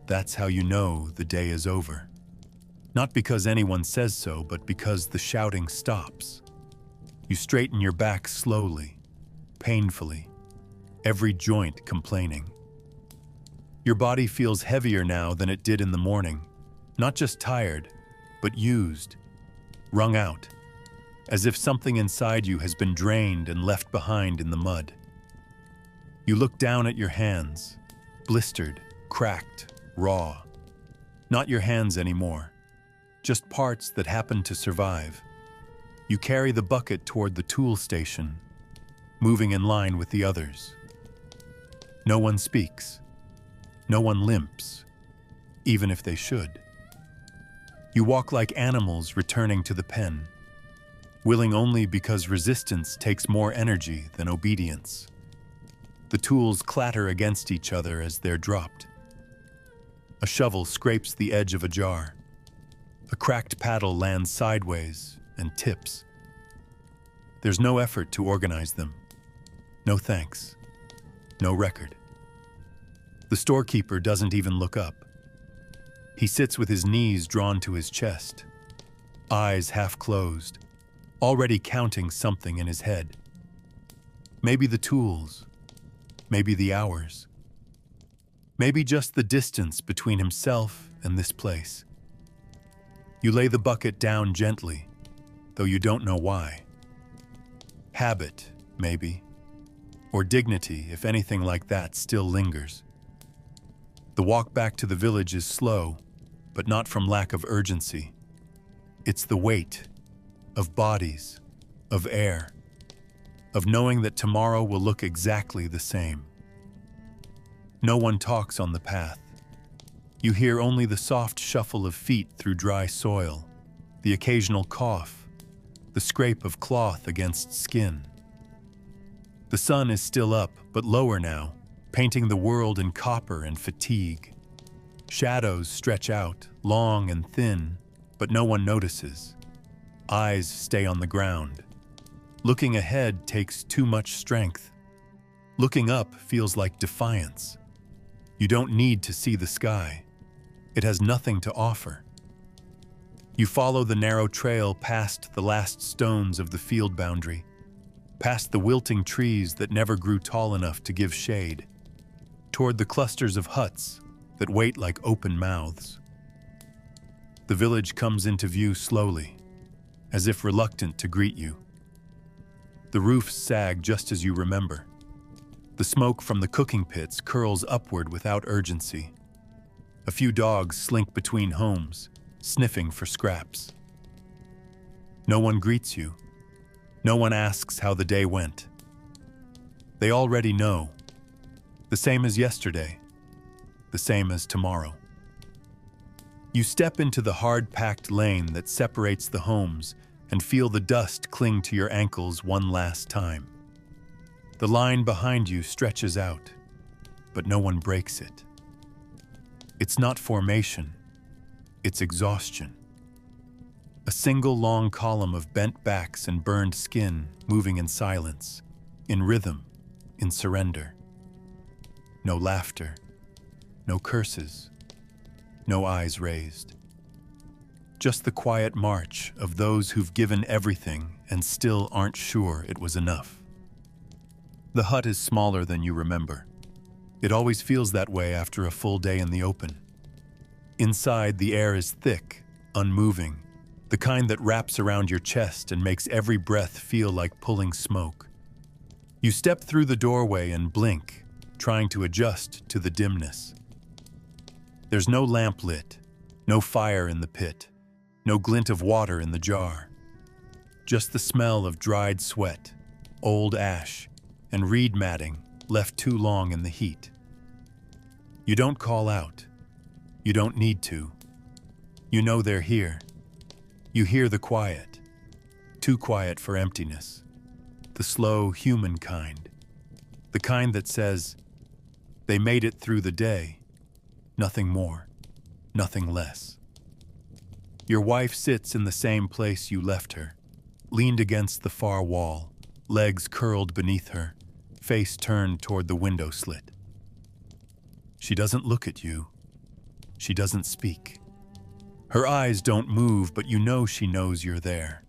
That's how you know the day is over. Not because anyone says so, but because the shouting stops. You straighten your back slowly, painfully, every joint complaining. Your body feels heavier now than it did in the morning, not just tired, but used, wrung out, as if something inside you has been drained and left behind in the mud. You look down at your hands. blistered, cracked, raw. Not your hands anymore, just parts that happen to survive. You carry the bucket toward the tool station, moving in line with the others. No one speaks. No one limps, even if they should. You walk like animals returning to the pen, willing only because resistance takes more energy than obedience. The tools clatter against each other as they're dropped. A shovel scrapes the edge of a jar. A cracked paddle lands sideways and tips. There's no effort to organize them. No thanks. No record. The storekeeper doesn't even look up. He sits with his knees drawn to his chest, eyes half closed, already counting something in his head. Maybe the tools, maybe the hours, maybe just the distance between himself and this place. You lay the bucket down gently, though you don't know why. Habit, maybe, or dignity if anything like that still lingers. The walk back to the village is slow, but not from lack of urgency. It's the weight of bodies, of air, of knowing that tomorrow will look exactly the same. No one talks on the path. You hear only the soft shuffle of feet through dry soil, the occasional cough, the scrape of cloth against skin. The sun is still up, but lower now, painting the world in copper and fatigue. Shadows stretch out, long and thin, but no one notices. Eyes stay on the ground. Looking ahead takes too much strength. Looking up feels like defiance. You don't need to see the sky. It has nothing to offer. You follow the narrow trail past the last stones of the field boundary, past the wilting trees that never grew tall enough to give shade, toward the clusters of huts that wait like open mouths. The village comes into view slowly, as if reluctant to greet you. The roofs sag just as you remember. The smoke from the cooking pits curls upward without urgency. A few dogs slink between homes, sniffing for scraps. No one greets you. No one asks how the day went. They already know. The same as yesterday. The same as tomorrow. You step into the hard-packed lane that separates the homes and feel the dust cling to your ankles one last time. The line behind you stretches out, but no one breaks it. It's not formation, it's exhaustion. A single long column of bent backs and burned skin moving in silence, in rhythm, in surrender. No laughter, no curses, no eyes raised. Just the quiet march of those who've given everything and still aren't sure it was enough. The hut is smaller than you remember. It always feels that way after a full day in the open. Inside, the air is thick, unmoving, the kind that wraps around your chest and makes every breath feel like pulling smoke. You step through the doorway and blink, trying to adjust to the dimness. There's no lamp lit, no fire in the pit, no glint of water in the jar. Just the smell of dried sweat, old ash, and reed matting left too long in the heat. You don't call out. You don't need to. You know they're here. You hear the quiet, too quiet for emptiness. The slow human kind. The kind that says, they made it through the day. Nothing more, nothing less. Your wife sits in the same place you left her, leaned against the far wall, legs curled beneath her, face turned toward the window slit. She doesn't look at you. She doesn't speak. Her eyes don't move, but you know she knows you're there.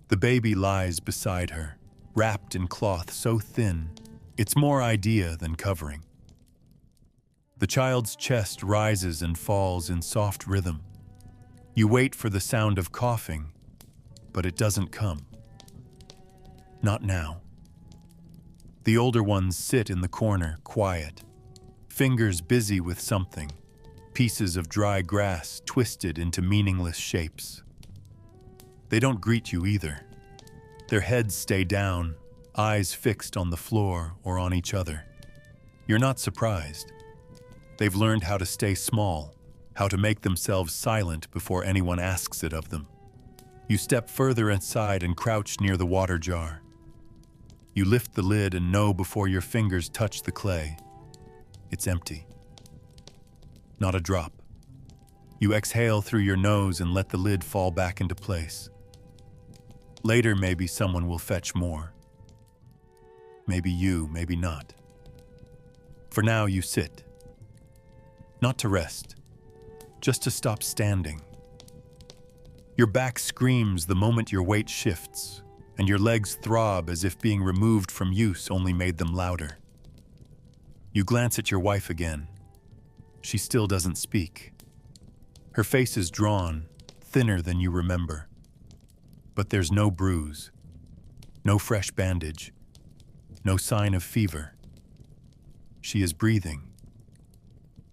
The baby lies beside her, wrapped in cloth so thin, it's more idea than covering. The child's chest rises and falls in soft rhythm. You wait for the sound of coughing, but it doesn't come. Not now. The older ones sit in the corner, quiet, fingers busy with something, pieces of dry grass twisted into meaningless shapes. They don't greet you either. Their heads stay down, eyes fixed on the floor or on each other. You're not surprised. They've learned how to stay small, how to make themselves silent before anyone asks it of them. You step further inside and crouch near the water jar. You lift the lid and know before your fingers touch the clay, it's empty. Not a drop. You exhale through your nose and let the lid fall back into place. Later, maybe someone will fetch more. Maybe you, maybe not. For now, you sit. Not to rest, just to stop standing. Your back screams the moment your weight shifts, and your legs throb as if being removed from use only made them louder. You glance at your wife again. She still doesn't speak. Her face is drawn, thinner than you remember. But there's no bruise, no fresh bandage, no sign of fever. She is breathing.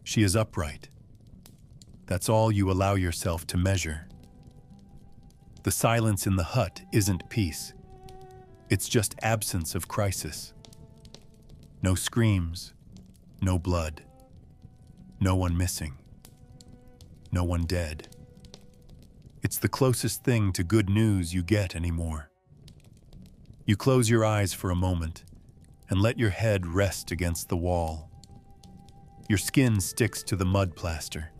She is upright. That's all you allow yourself to measure. The silence in the hut isn't peace. It's just absence of crisis. No screams, no blood, no one missing, no one dead. It's the closest thing to good news you get anymore. You close your eyes for a moment and let your head rest against the wall. Your skin sticks to the mud plaster.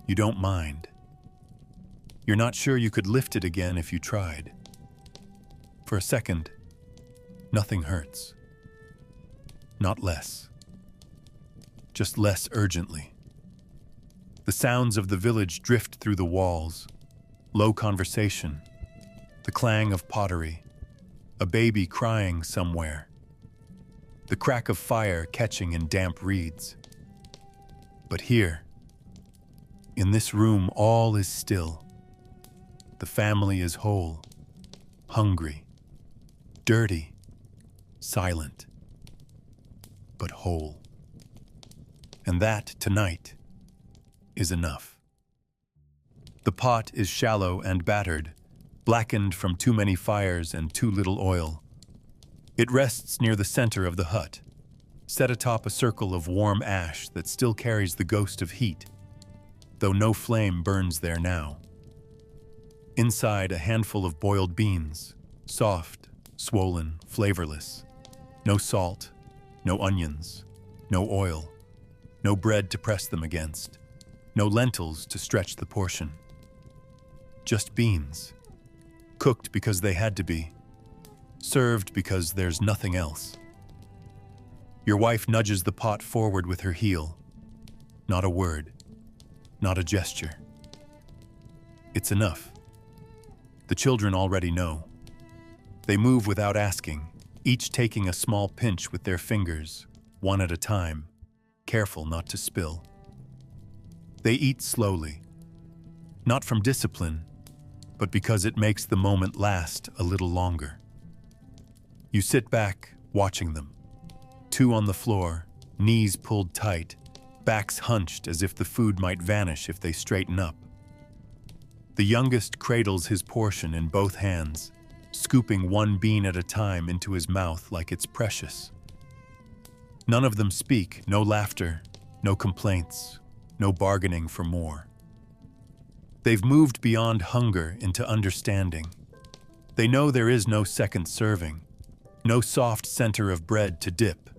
You don't mind. You're not sure you could lift it again if you tried. For a second, nothing hurts. Not less. Just less urgently. The sounds of the village drift through the walls. Low conversation. The clang of pottery. A baby crying somewhere. The crack of fire catching in damp reeds. But here, in this room, all is still. The family is whole, hungry, dirty, silent, but whole. And that, tonight, is enough. The pot is shallow and battered, blackened from too many fires and too little oil. It rests near the center of the hut, set atop a circle of warm ash that still carries the ghost of heat, though no flame burns there now. Inside, a handful of boiled beans, soft, swollen, flavorless. No salt, no onions, no oil, no bread to press them against, no lentils to stretch the portion. Just beans, cooked because they had to be, served because there's nothing else. Your wife nudges the pot forward with her heel. Not a word, not a gesture. It's enough. The children already know. They move without asking, each taking a small pinch with their fingers, one at a time, careful not to spill. They eat slowly, not from discipline, but because it makes the moment last a little longer. You sit back, watching them. Two on the floor, knees pulled tight, backs hunched as if the food might vanish if they straighten up. The youngest cradles his portion in both hands, scooping one bean at a time into his mouth like it's precious. None of them speak, no laughter, no complaints, no bargaining for more. They've moved beyond hunger into understanding. They know there is no second serving, no soft center of bread to dip,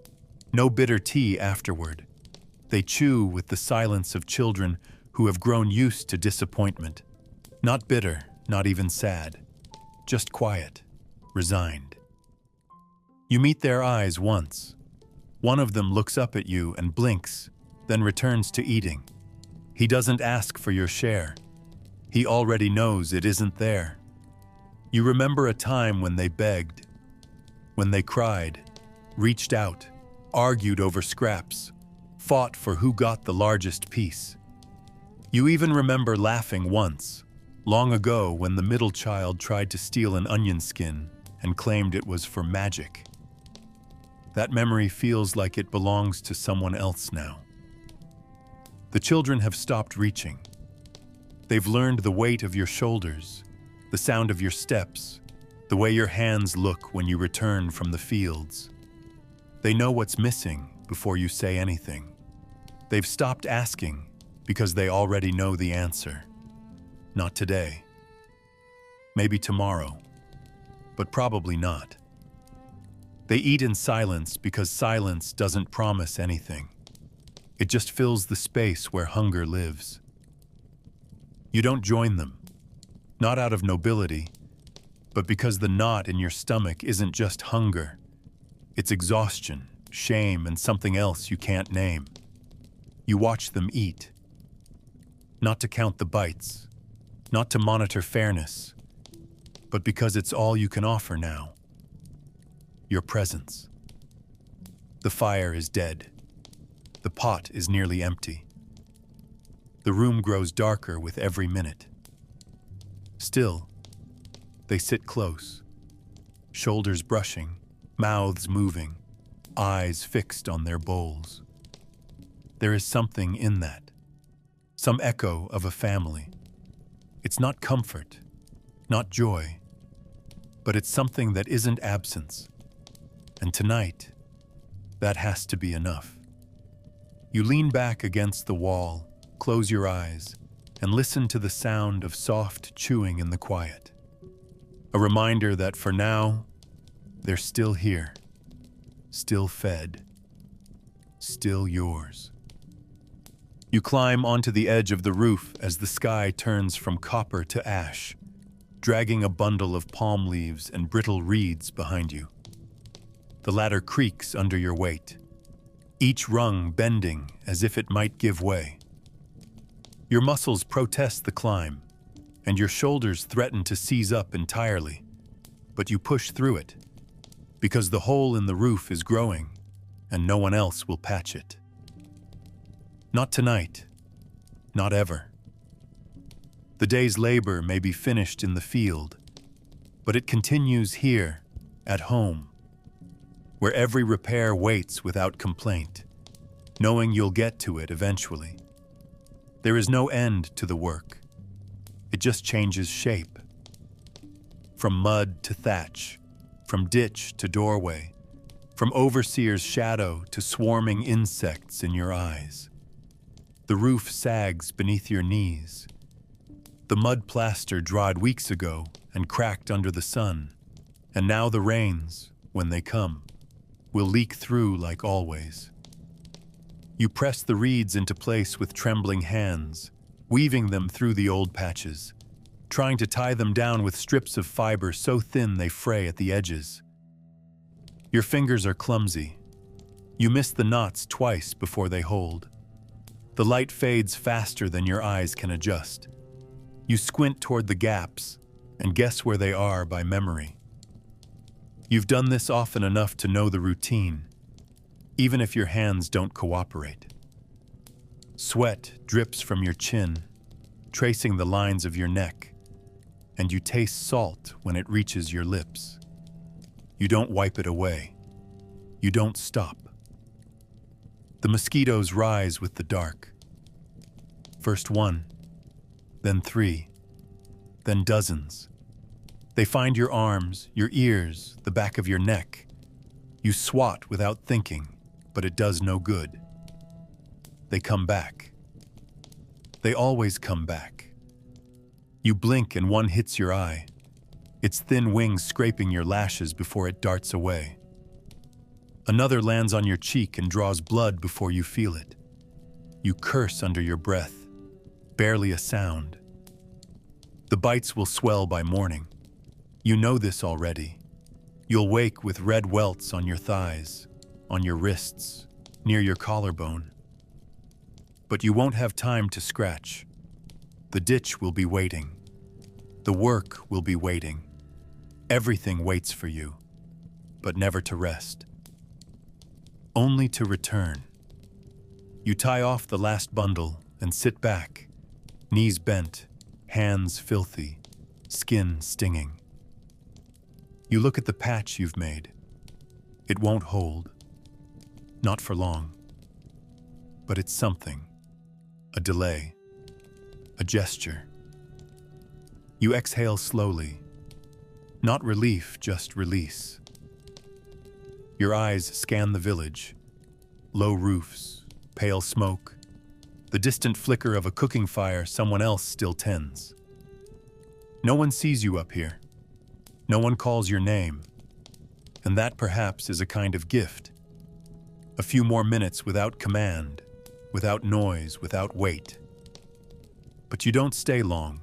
no bitter tea afterward. They chew with the silence of children who have grown used to disappointment. Not bitter, not even sad, just quiet, resigned. You meet their eyes once. One of them looks up at you and blinks, then returns to eating. He doesn't ask for your share. He already knows it isn't there. You remember a time when they begged, when they cried, reached out, argued over scraps, fought for who got the largest piece. You even remember laughing once, long ago, when the middle child tried to steal an onion skin and claimed it was for magic. That memory feels like it belongs to someone else now. The children have stopped reaching. They've learned the weight of your shoulders, the sound of your steps, the way your hands look when you return from the fields. They know what's missing before you say anything. They've stopped asking because they already know the answer. Not today. Maybe tomorrow, but probably not. They eat in silence because silence doesn't promise anything. It just fills the space where hunger lives. You don't join them, not out of nobility, but because the knot in your stomach isn't just hunger. It's exhaustion, shame, and something else you can't name. You watch them eat, not to count the bites, not to monitor fairness, but because it's all you can offer now. Your presence. The fire is dead. The pot is nearly empty. The room grows darker with every minute. Still, they sit close, shoulders brushing, mouths moving, eyes fixed on their bowls. There is something in that, some echo of a family. It's not comfort, not joy, but it's something that isn't absence. And tonight, that has to be enough. You lean back against the wall, close your eyes, and listen to the sound of soft chewing in the quiet. A reminder that for now, they're still here, still fed, still yours. You climb onto the edge of the roof as the sky turns from copper to ash, dragging a bundle of palm leaves and brittle reeds behind you. The ladder creaks under your weight, each rung bending as if it might give way. Your muscles protest the climb, and your shoulders threaten to seize up entirely, but you push through it, because the hole in the roof is growing, and no one else will patch it. Not tonight, not ever. The day's labor may be finished in the field, but it continues here, at home, where every repair waits without complaint, knowing you'll get to it eventually. There is no end to the work. It just changes shape. From mud to thatch, from ditch to doorway, from overseer's shadow to swarming insects in your eyes. The roof sags beneath your knees. The mud plaster dried weeks ago and cracked under the sun, and now the rains, when they come, will leak through like always. You press the reeds into place with trembling hands, weaving them through the old patches, trying to tie them down with strips of fiber so thin they fray at the edges. Your fingers are clumsy. You miss the knots twice before they hold. The light fades faster than your eyes can adjust. You squint toward the gaps and guess where they are by memory. You've done this often enough to know the routine, even if your hands don't cooperate. Sweat drips from your chin, tracing the lines of your neck, and you taste salt when it reaches your lips. You don't wipe it away. You don't stop. The mosquitoes rise with the dark. First one, then three, then dozens. They find your arms, your ears, the back of your neck. You swat without thinking, but it does no good. They come back. They always come back. You blink and one hits your eye, its thin wings scraping your lashes before it darts away. Another lands on your cheek and draws blood before you feel it. You curse under your breath, barely a sound. The bites will swell by morning. You know this already. You'll wake with red welts on your thighs, on your wrists, near your collarbone. But you won't have time to scratch. The ditch will be waiting. The work will be waiting. Everything waits for you, but never to rest. Only to return. You tie off the last bundle and sit back, knees bent, hands filthy, skin stinging. You look at the patch you've made. It won't hold. Not for long. But it's something. A delay. A gesture. You exhale slowly. Not relief, just release. Your eyes scan the village. Low roofs, pale smoke, the distant flicker of a cooking fire someone else still tends. No one sees you up here. No one calls your name. And that perhaps is a kind of gift. A few more minutes without command, without noise, without weight. But you don't stay long.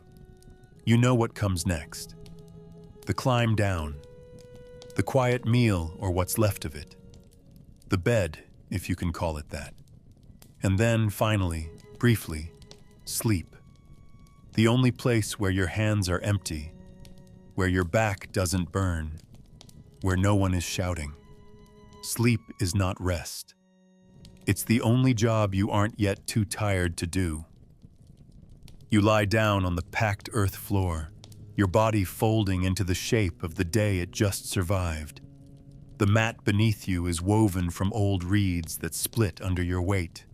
You know what comes next. The climb down. The quiet meal or what's left of it. The bed, if you can call it that. And then, finally, briefly, sleep. The only place where your hands are empty, where your back doesn't burn, where no one is shouting. Sleep is not rest. It's the only job you aren't yet too tired to do. You lie down on the packed earth floor, your body folding into the shape of the day it just survived. The mat beneath you is woven from old reeds that split under your weight,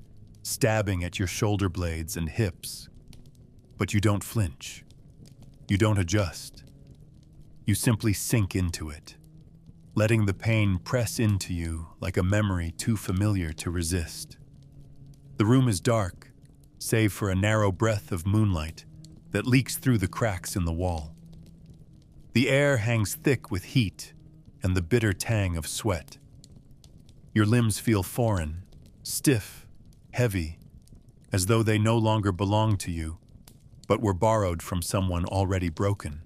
stabbing at your shoulder blades and hips. But you don't flinch. You don't adjust. You simply sink into it, letting the pain press into you like a memory too familiar to resist. The room is dark, save for a narrow breath of moonlight that leaks through the cracks in the wall. The air hangs thick with heat and the bitter tang of sweat. Your limbs feel foreign, stiff, heavy, as though they no longer belong to you, but were borrowed from someone already broken.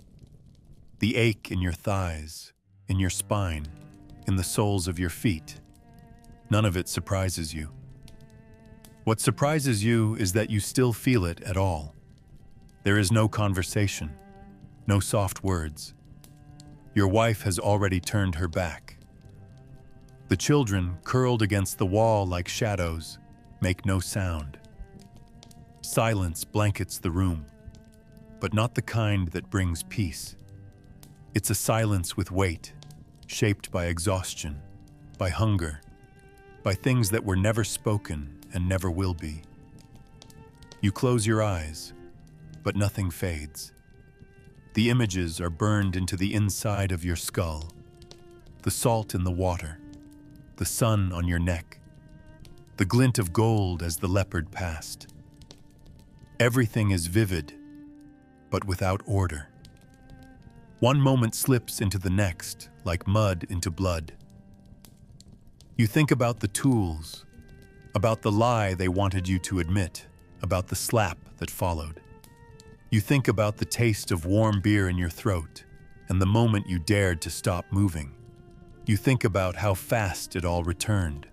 The ache in your thighs, in your spine, in the soles of your feet, none of it surprises you. What surprises you is that you still feel it at all. There is no conversation, no soft words. Your wife has already turned her back. The children, curled against the wall like shadows, make no sound. Silence blankets the room, but not the kind that brings peace. It's a silence with weight, shaped by exhaustion, by hunger, by things that were never spoken and never will be. You close your eyes, but nothing fades. The images are burned into the inside of your skull. The salt in the water, the sun on your neck, the glint of gold as the leopard passed. Everything is vivid, but without order. One moment slips into the next, like mud into blood. You think about the tools, about the lie they wanted you to admit, about the slap that followed. You think about the taste of warm beer in your throat and the moment you dared to stop moving. You think about how fast it all returned.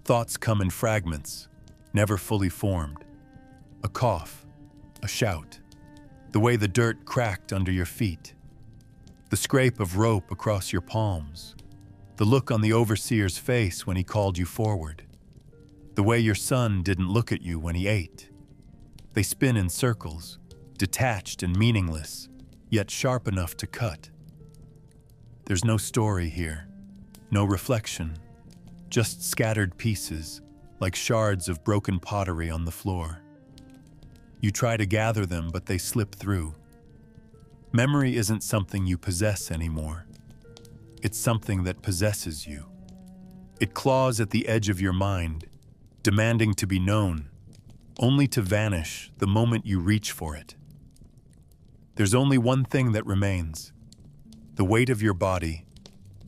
Thoughts come in fragments, never fully formed. A cough, a shout, the way the dirt cracked under your feet, the scrape of rope across your palms, the look on the overseer's face when he called you forward, the way your son didn't look at you when he ate. They spin in circles, detached and meaningless, yet sharp enough to cut. There's no story here, no reflection, just scattered pieces, like shards of broken pottery on the floor. You try to gather them, but they slip through. Memory isn't something you possess anymore. It's something that possesses you. It claws at the edge of your mind, demanding to be known, only to vanish the moment you reach for it. There's only one thing that remains: the weight of your body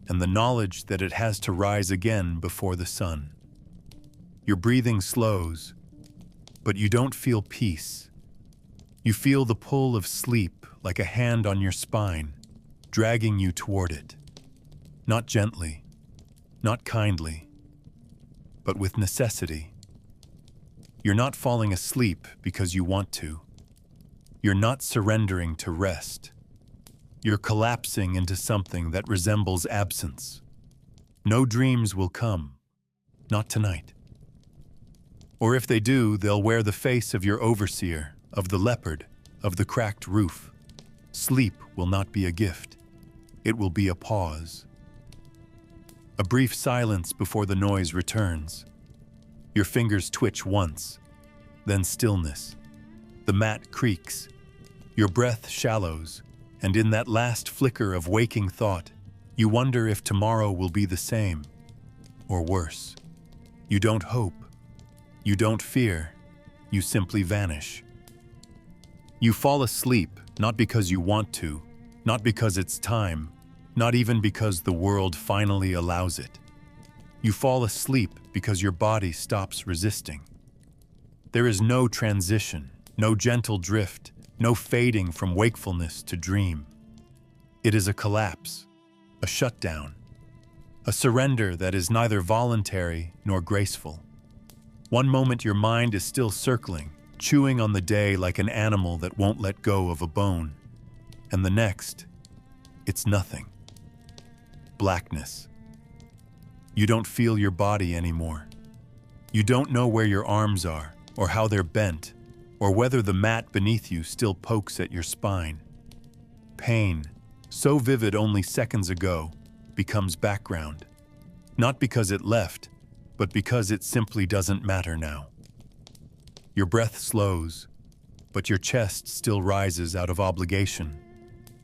and the knowledge that it has to rise again before the sun. Your breathing slows, but you don't feel peace. You feel the pull of sleep like a hand on your spine, dragging you toward it. Not gently, not kindly, but with necessity. You're not falling asleep because you want to. You're not surrendering to rest. You're collapsing into something that resembles absence. No dreams will come, not tonight. Or if they do, they'll wear the face of your overseer, of the leopard, of the cracked roof. Sleep will not be a gift. It will be a pause. A brief silence before the noise returns. Your fingers twitch once, then stillness. The mat creaks. Your breath shallows, and in that last flicker of waking thought, you wonder if tomorrow will be the same, or worse. You don't hope. You don't fear. You simply vanish. You fall asleep, not because you want to, not because it's time, not even because the world finally allows it. You fall asleep because your body stops resisting. There is no transition, no gentle drift, no fading from wakefulness to dream. It is a collapse, a shutdown, a surrender that is neither voluntary nor graceful. One moment your mind is still circling, chewing on the day like an animal that won't let go of a bone, and the next, it's nothing. Blackness. You don't feel your body anymore. You don't know where your arms are, or how they're bent, or whether the mat beneath you still pokes at your spine. Pain, so vivid only seconds ago, becomes background. Not because it left, but because it simply doesn't matter now. Your breath slows, but your chest still rises out of obligation.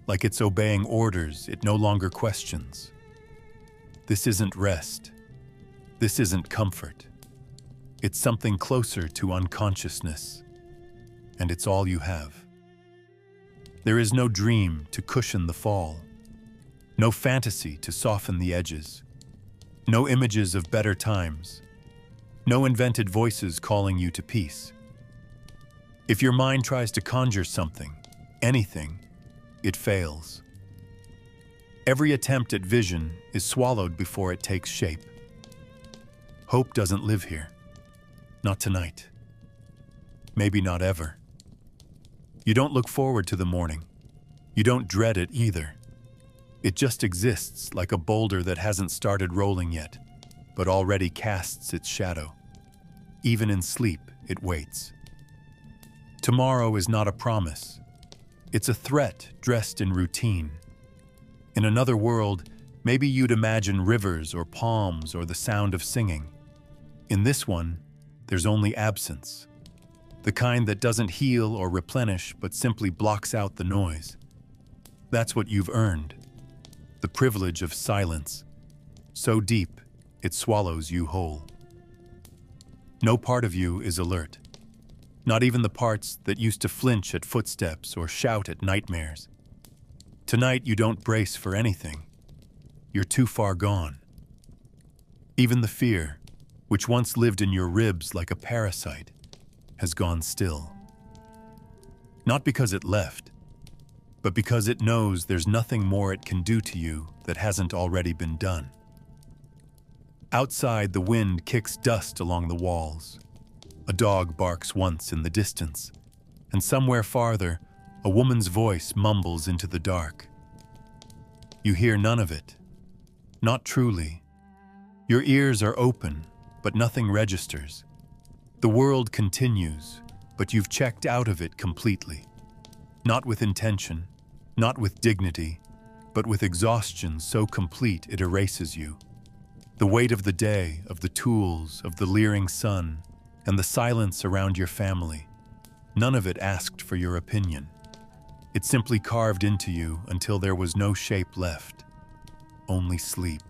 Like it's obeying orders it no longer questions. This isn't rest. This isn't comfort. It's something closer to unconsciousness. And it's all you have. There is no dream to cushion the fall. No fantasy to soften the edges. No images of better times. No invented voices calling you to peace. If your mind tries to conjure something, anything, it fails. Every attempt at vision is swallowed before it takes shape. Hope doesn't live here. Not tonight. Maybe not ever. You don't look forward to the morning. You don't dread it either. It just exists like a boulder that hasn't started rolling yet, but already casts its shadow. Even in sleep, it waits. Tomorrow is not a promise. It's a threat dressed in routine. In another world, maybe you'd imagine rivers or palms or the sound of singing. In this one, there's only absence. The kind that doesn't heal or replenish but simply blocks out the noise. That's what you've earned. The privilege of silence. So deep, it swallows you whole. No part of you is alert. Not even the parts that used to flinch at footsteps or shout at nightmares. Tonight you don't brace for anything. You're too far gone. Even the fear, which once lived in your ribs like a parasite, has gone still. Not because it left, but because it knows there's nothing more it can do to you that hasn't already been done. Outside, the wind kicks dust along the walls. A dog barks once in the distance, and somewhere farther, a woman's voice mumbles into the dark. You hear none of it. Not truly. Your ears are open, but nothing registers. The world continues, but you've checked out of it completely. Not with intention, not with dignity, but with exhaustion so complete it erases you. The weight of the day, of the tools, of the leering sun, and the silence around your family. None of it asked for your opinion. It simply carved into you until there was no shape left. Only sleep.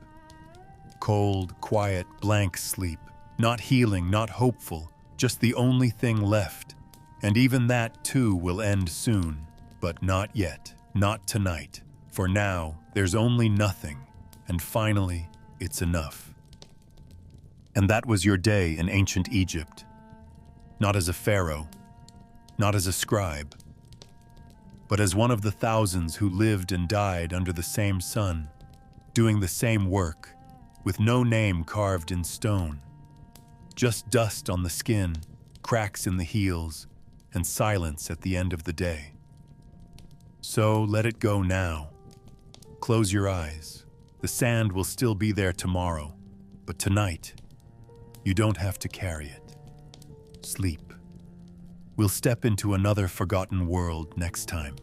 Cold, quiet, blank sleep. Not healing, not hopeful, just the only thing left. And even that too will end soon, but not yet, not tonight. For now, there's only nothing, and finally, it's enough. And that was your day in ancient Egypt. Not as a pharaoh, not as a scribe, but as one of the thousands who lived and died under the same sun, doing the same work, with no name carved in stone. Just dust on the skin, cracks in the heels, and silence at the end of the day. So let it go now. Close your eyes. The sand will still be there tomorrow, but tonight, you don't have to carry it. Sleep. We'll step into another forgotten world next time.